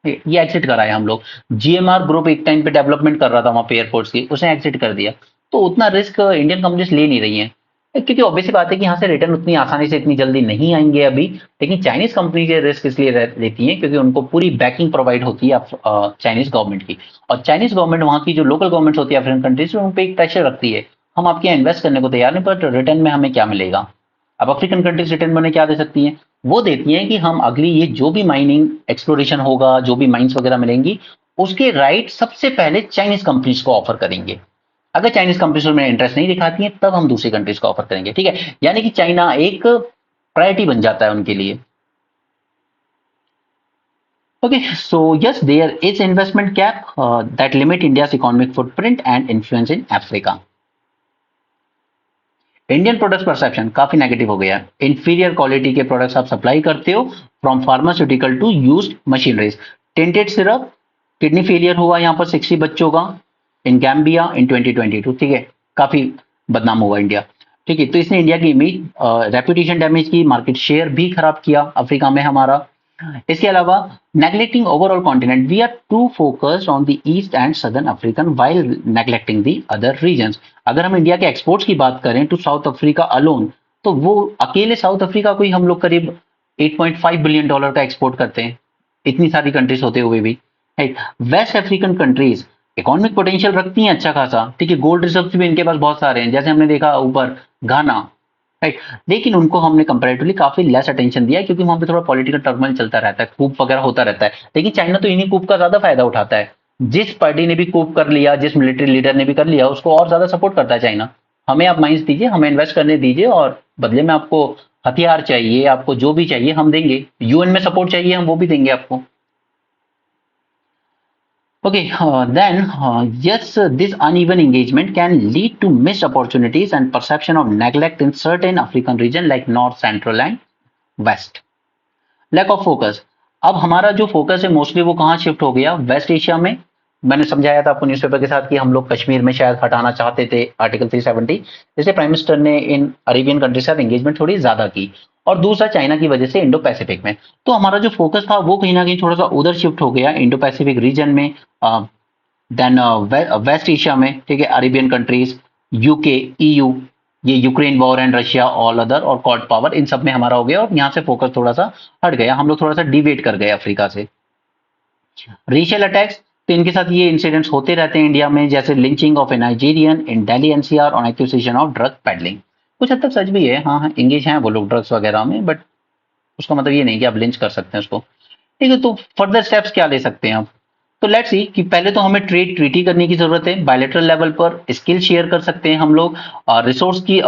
ये एग्जिट कराया हम लोग। जीएमआर ग्रुप एक टाइम पे डेवलपमेंट कर रहा था वहां पे एयरपोर्ट्स की, उसने एग्जिट कर दिया। तो उतना रिस्क इंडियन कंपनीज ले नहीं रही हैं, क्योंकि ऑब्वियस बात है कि यहाँ से रिटर्न उतनी आसानी से इतनी जल्दी नहीं आएंगे अभी। लेकिन चाइनीज कंपनी के रिस्क इसलिए लेती हैं क्योंकि उनको पूरी बैकिंग प्रोवाइड होती है चाइनीज गवर्नमेंट की, और चाइनीज गवर्नमेंट वहां की जो लोकल गवर्नमेंट होती है अफ्रीकन कंट्रीज में, उन पर एक प्रेशर रखती है, हम आपके यहाँ इन्वेस्ट करने को तैयार नहीं, बट रिटर्न में हमें क्या मिलेगा। अब अफ्रीकन कंट्रीज रिटर्न में क्या दे सकती हैं, वो देती हैं कि हम अगली ये जो भी माइनिंग एक्सप्लोरेशन होगा, जो भी माइंस वगैरह मिलेंगी, उसके राइट सबसे पहले चाइनीज कंपनीज को ऑफर करेंगे। अगर चाइनीज कंपनीज में इंटरेस्ट नहीं दिखाती हैं तब हम दूसरी कंट्रीज को ऑफर करेंगे, ठीक है। यानी कि चाइना एक प्रायोरिटी बन जाता है उनके लिए। Okay, so yes, there is investment cap that limit India's economic footprint and influence in Africa. Indian products perception काफी नेगेटिव हो गया। इंफीरियर क्वालिटी के प्रोडक्ट्स आप सप्लाई करते हो from pharmaceutical to used machineries. Tainted syrup, kidney failure हुआ यहाँ पर 60 बच्चों का इन गैम्बिया इन 2022, ठीक है, काफी बदनाम हुआ इंडिया, ठीक है। तो इसने इंडिया की इमेज, रेपुटेशन डैमेज की, मार्केट शेयर भी खराब किया अफ्रीका में हमारा। इसके अलावा neglecting overall continent, we are too focused on the east and southern African while neglecting the other regions. अगर हम इंडिया के एक्सपोर्ट्स की बात करें टू साउथ अफ्रीका अलोन, तो वो अकेले साउथ अफ्रीका को ही हम लोग करीब 8.5 बिलियन डॉलर का एक्सपोर्ट करते हैं, इतनी सारी कंट्रीज होते हुए भी, right. West African countries economic potential रखती हैं अच्छा खासा, ठीक है, गोल्ड रिजर्व भी इनके पास बहुत सारे हैं, जैसे हमने देखा ऊपर घाना, राइट। लेकिन उनको हमने कंपैरेटिवली काफी लेस अटेंशन दिया है, क्योंकि वहां पे थोड़ा पॉलिटिकल टर्मोइल चलता रहता है, कूप वगैरह होता रहता है। लेकिन चाइना तो इन्हीं कूप का ज्यादा फायदा उठाता है। जिस पार्टी ने भी कूप कर लिया, जिस मिलिट्री लीडर ने भी कर लिया, उसको और ज्यादा सपोर्ट करता है चाइना। हमें आप माइंस दीजिए, हमें इन्वेस्ट करने दीजिए, और बदले में आपको हथियार चाहिए, आपको जो भी चाहिए हम देंगे, यूएन में सपोर्ट चाहिए हम वो भी देंगे आपको। Okay, then yes, this uneven engagement can lead to missed opportunities and perception of neglect in certain African region like North, Central and West. Lack of focus. अब हमारा जो फोकस है मोस्टली वो कहाँ शिफ्ट हो गया, वेस्ट एशिया में। मैंने समझाया था आपको न्यूज़पेपर के साथ कि हम लोग कश्मीर में शायद हटाना चाहते थे आर्टिकल 370, इसलिए प्राइम मिनिस्टर ने इन अरेबियन कंट्री से एंगेजमेंट थोड़ी ज्यादा की। और दूसरा चाइना की वजह से इंडो पैसिफिक में, तो हमारा जो फोकस था वो कहीं ना कहीं थोड़ा सा उधर शिफ्ट हो गया इंडो पैसिफिक रीजन में, देन वेस्ट एशिया में, ठीक है, अरेबियन कंट्रीज, यूके, ईयू, ये Ukraine war and Russia, all other और कॉल्ड पावर, इन सब में हमारा हो गया, और यहाँ से फोकस थोड़ा सा हट गया, हम लोग थोड़ा सा डिवेट कर गए अफ्रीका से। रेशियल अटैक्स, तो इनके साथ ये इंसिडेंट्स होते रहते हैं इंडिया में, जैसे lynching of A Nigerian in Delhi NCR on accusation of drug peddling. कुछ हद तक सच भी है, हाँ हाँ इंगेज हैं वो लोग ड्रग्स वगैरह में, बट उसका मतलब ये नहीं कि आप लिंच कर सकते हैं उसको, ठीक है। तो फर्दर स्टेप्स क्या ले सकते हैं आप, तो लेट्स सी कि पहले तो हमें ट्रेड ट्रीटी करने की जरूरत है, बायलैटरल लेवल पर स्किल शेयर कर सकते हैं हम लोग, और रिसोर्स की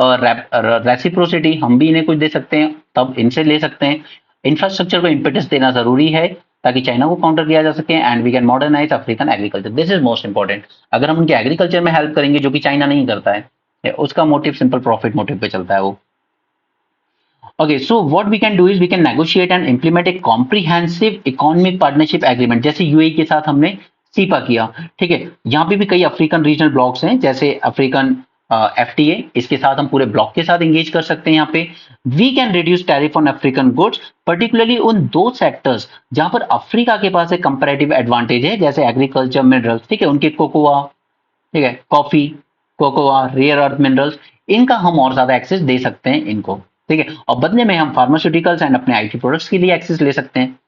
रेसिप्रोसिटी, हम भी इन्हें कुछ दे सकते हैं तब इनसे ले सकते हैं। इंफ्रास्ट्रक्चर को इम्पेटस देना जरूरी है ताकि चाइना को काउंटर किया जा सके, and we can modernise African agriculture, this is most important. अगर हम उनके एग्रीकल्चर में हेल्प करेंगे, जो कि चाइना नहीं करता है, उसका मोटिव सिंपल प्रॉफिट मोटिव पे चलता है वो। Okay, so what we can do is we can negotiate and implement a comprehensive economic partnership agreement, जैसे यूएई के साथ हमने सीपा किया, ठीक है। यहाँ पे भी कई अफ्रीकन रीजनल ब्लॉक्स हैं, जैसे अफ्रीकन एफटीए, इसके साथ हम पूरे ब्लॉक के साथ एंगेज कर सकते हैं। यहाँ पे we can reduce tariff on African goods, particularly उन दो सेक्टर्स जहां पर अफ्रीका के पास एक कंपैरेटिव एडवांटेज है, जैसे एग्रीकल्चर, मिनरल्स, ठीक है, उनके कोकोआ, ठीक है, coffee, cocoa, rare earth minerals, इनका हम और ज्यादा एक्सेस दे सकते हैं इनको, ठीक है। और बदले में हम फार्मास्यूटिकल्स एंड अपने आईटी प्रोडक्ट्स के लिए एक्सेस ले सकते हैं।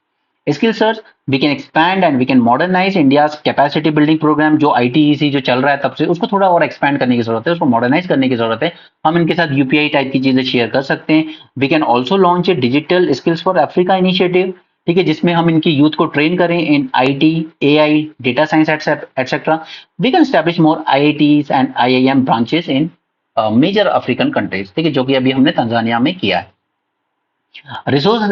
Skill search, we can expand and we can modernise India capacity building program, जो आईटीईसी जो चल रहा है तब से, उसको थोड़ा और एक्सपैंड करने की जरूरत है, उसको मॉडर्नाइज करने की जरूरत है। हम इनके साथ यूपीआई टाइप की चीजें शेयर कर सकते हैं। We can also launch a digital skills for Africa initiative, ठीक है, जिसमें हम इनकी यूथ को ट्रेन करें in IT, AI, data science etcetera. We can establish more IITs and IIM branches in major African countries, ठीक है, जो कि अभी हमने तंजानिया में किया है। Resource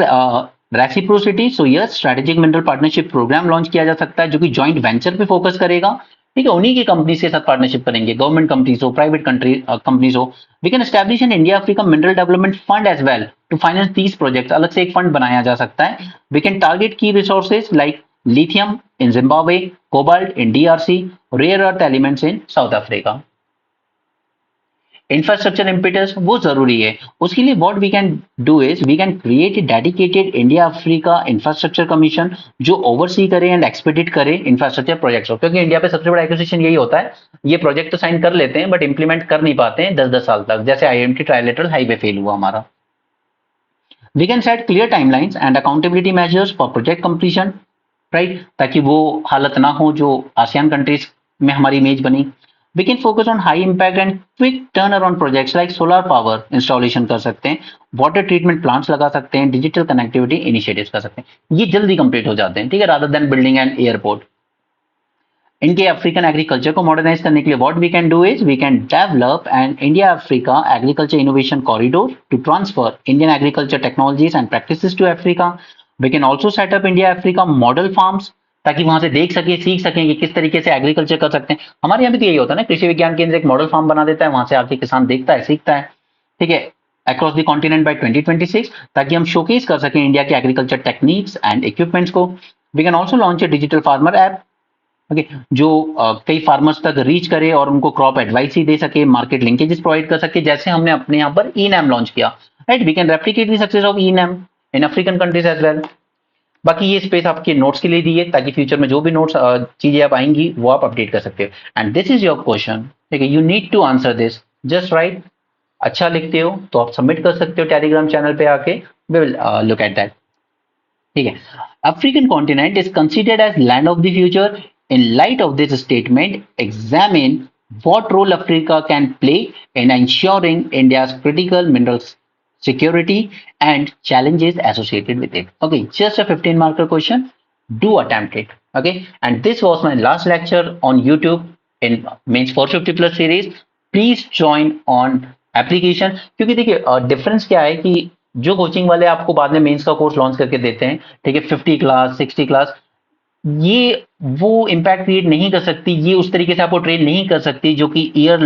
reciprocity, so yes, strategic mineral partnership program launch किया जा सकता है, जो कि जॉइंट वेंचर पे फोकस करेगा, ठीक है, उन्हीं की कंपनीज के साथ पार्टनरशिप करेंगे, गवर्नमेंट कंपनीज हो, प्राइवेट कंट्री कंपनीज हो। We can establish an India Africa mineral development fund as well to finance these projects, अलग से एक फंड बनाया जा सकता है। We can target key resources like lithium in Zimbabwe, cobalt in DRC, rare earth elements in South Africa. Infrastructure impetus वो जरूरी है, उसके लिए what we can do is we can create a dedicated India Africa infrastructure commission, जो oversee करे and एक्सपेडिट करे infrastructure projects को, क्योंकि इंडिया पे सबसे बड़ा एक्विजिशन यही होता है, ये प्रोजेक्ट तो साइन कर लेते हैं बट इंप्लीमेंट कर नहीं पाते हैं 10-10 साल तक, जैसे आईएमटी ट्राइलेटरल हाईवे फेल हुआ हमारा। We can set clear timelines and accountability measures for project completion, right, ताकि वो हालत ना हो जो आसियान कंट्रीज में हमारी इमेज बनी। We can focus on high impact and quick turnaround projects like solar power installation कर सकते हैं, water treatment plants लगा सकते हैं, digital connectivity initiatives कर सकते हैं, ये जल्दी कंप्लीट हो जाते हैं, ठीक है, rather than building an airport। इनके अफ्रीकन एग्रीकल्चर को मॉडर्नाइज करने के लिए what we can do is we can develop an India Africa agriculture innovation corridor to transfer Indian agriculture technologies and practices to Africa. We can also set up India Africa model farms, ताकि वहां से देख सके, सीख सकें कि किस तरीके से एग्रीकल्चर कर सकते हैं। हमारे यहाँ भी तो यही होता है ना, कृषि विज्ञान केंद्र एक मॉडल फार्म बना देता है, वहां से आके किसान देखता है, सीखता है। ठीक है, अक्रॉस द कॉन्टिनेंट बाय 2026, ताकि हम शोकेस कर सकें इंडिया के एग्रीकल्चर टेक्निक्स एंड इक्विपमेंट्स को। We can also launch a digital farmer app, okay, जो कई फार्मर्स तक रीच करे और उनको क्रॉप एडवाइस ही दे सके, मार्केट लिंकेजेस प्रोवाइड कर सके, जैसे हमने अपने यहाँ पर ई नैम लॉन्च किया, right. We can replicate the success of e NAM in African countries as well. बाकी ये स्पेस आपके नोट्स के लिए दी है, ताकि फ्यूचर में जो भी नोट्स चीजें आप आएंगी वो आप अपडेट कर सकते हो। And this is your question, ठीक है, you need to answer this, just write. अच्छा लिखते हो तो आप सबमिट कर सकते हो टेलीग्राम चैनल पे आके, we will look at that, ठीक है। African continent is considered as land of the future. In light of this statement, examine what role Africa can play in ensuring India's critical minerals security and challenges associated with it. Okay, just a 15 marker question. Do attempt it. Okay, and this was my last lecture on YouTube in Mains 450 plus series. Please join on application, क्योंकि देखिए difference क्या है कि जो coaching वाले आपको बाद में मेंस का कोर्स लॉन्च करके देते हैं, ठीक है, 50 क्लास 60 क्लास, ये वो इम्पैक्ट क्रिएट नहीं कर सकती, ये उस तरीके से आपको ट्रेन नहीं कर सकती जो कि ईयर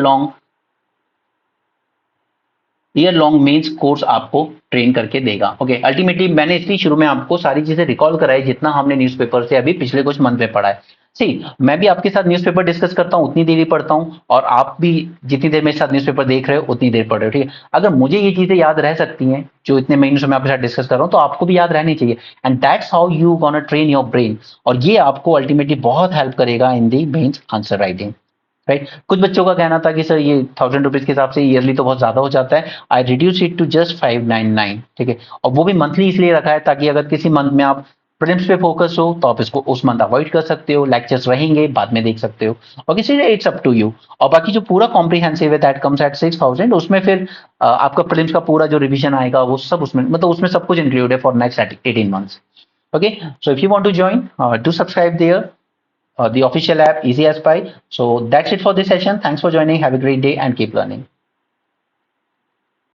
लॉन्ग मेंस कोर्स आपको ट्रेन करके देगा। ओके, अल्टीमेटली मैंने इसलिए शुरू में आपको सारी चीजें रिकॉल कराई जितना हमने न्यूज़पेपर से अभी पिछले कुछ मंथ में पढ़ा है। सी, मैं भी आपके साथ न्यूज़पेपर डिस्कस करता हूँ, उतनी देर ही पढ़ता हूँ, और आप भी जितनी देर मेरे साथ न्यूज़पेपर देख रहे हो उतनी देर पढ़ रहे हो, ठीक है। अगर मुझे ये चीजें याद रह सकती हैं जो इतने महीनों से मैं आपके साथ डिस्कस कर रहा हूँ, तो आपको भी याद रहनी चाहिए। And that's how you gonna train your brain, और ये आपको अल्टीमेटली बहुत हेल्प करेगा इन दी मेंस आंसर राइटिंग, राइट। कुछ बच्चों का कहना था कि सर ये 1000 रुपीज के हिसाब से ईयरली तो बहुत ज्यादा हो जाता है, I reduce it to just 599, ठीक है। और वो भी मंथली इसलिए रखा है ताकि अगर किसी मंथ में आप प्रीलिम्स पे फोकस हो तो आप इसको उस मंथ अवॉइड कर सकते हो, लेक्चर्स रहेंगे बाद में देख सकते हो, और किसी इट्स अप टू यू। और बाकी जो पूरा कॉम्प्रिहेंसिव है दैट कम्स एट 6000, उसमें फिर आपका प्रीलिम्स का पूरा जो रिविजन आएगा वो सब उसमें, मतलब उसमें सब कुछ इंक्लूड है for next 18 months. Okay, so if you want to join, do subscribe there, the official app Easy as Pie. So that's it for this session. Thanks for joining. Have a great day and keep learning.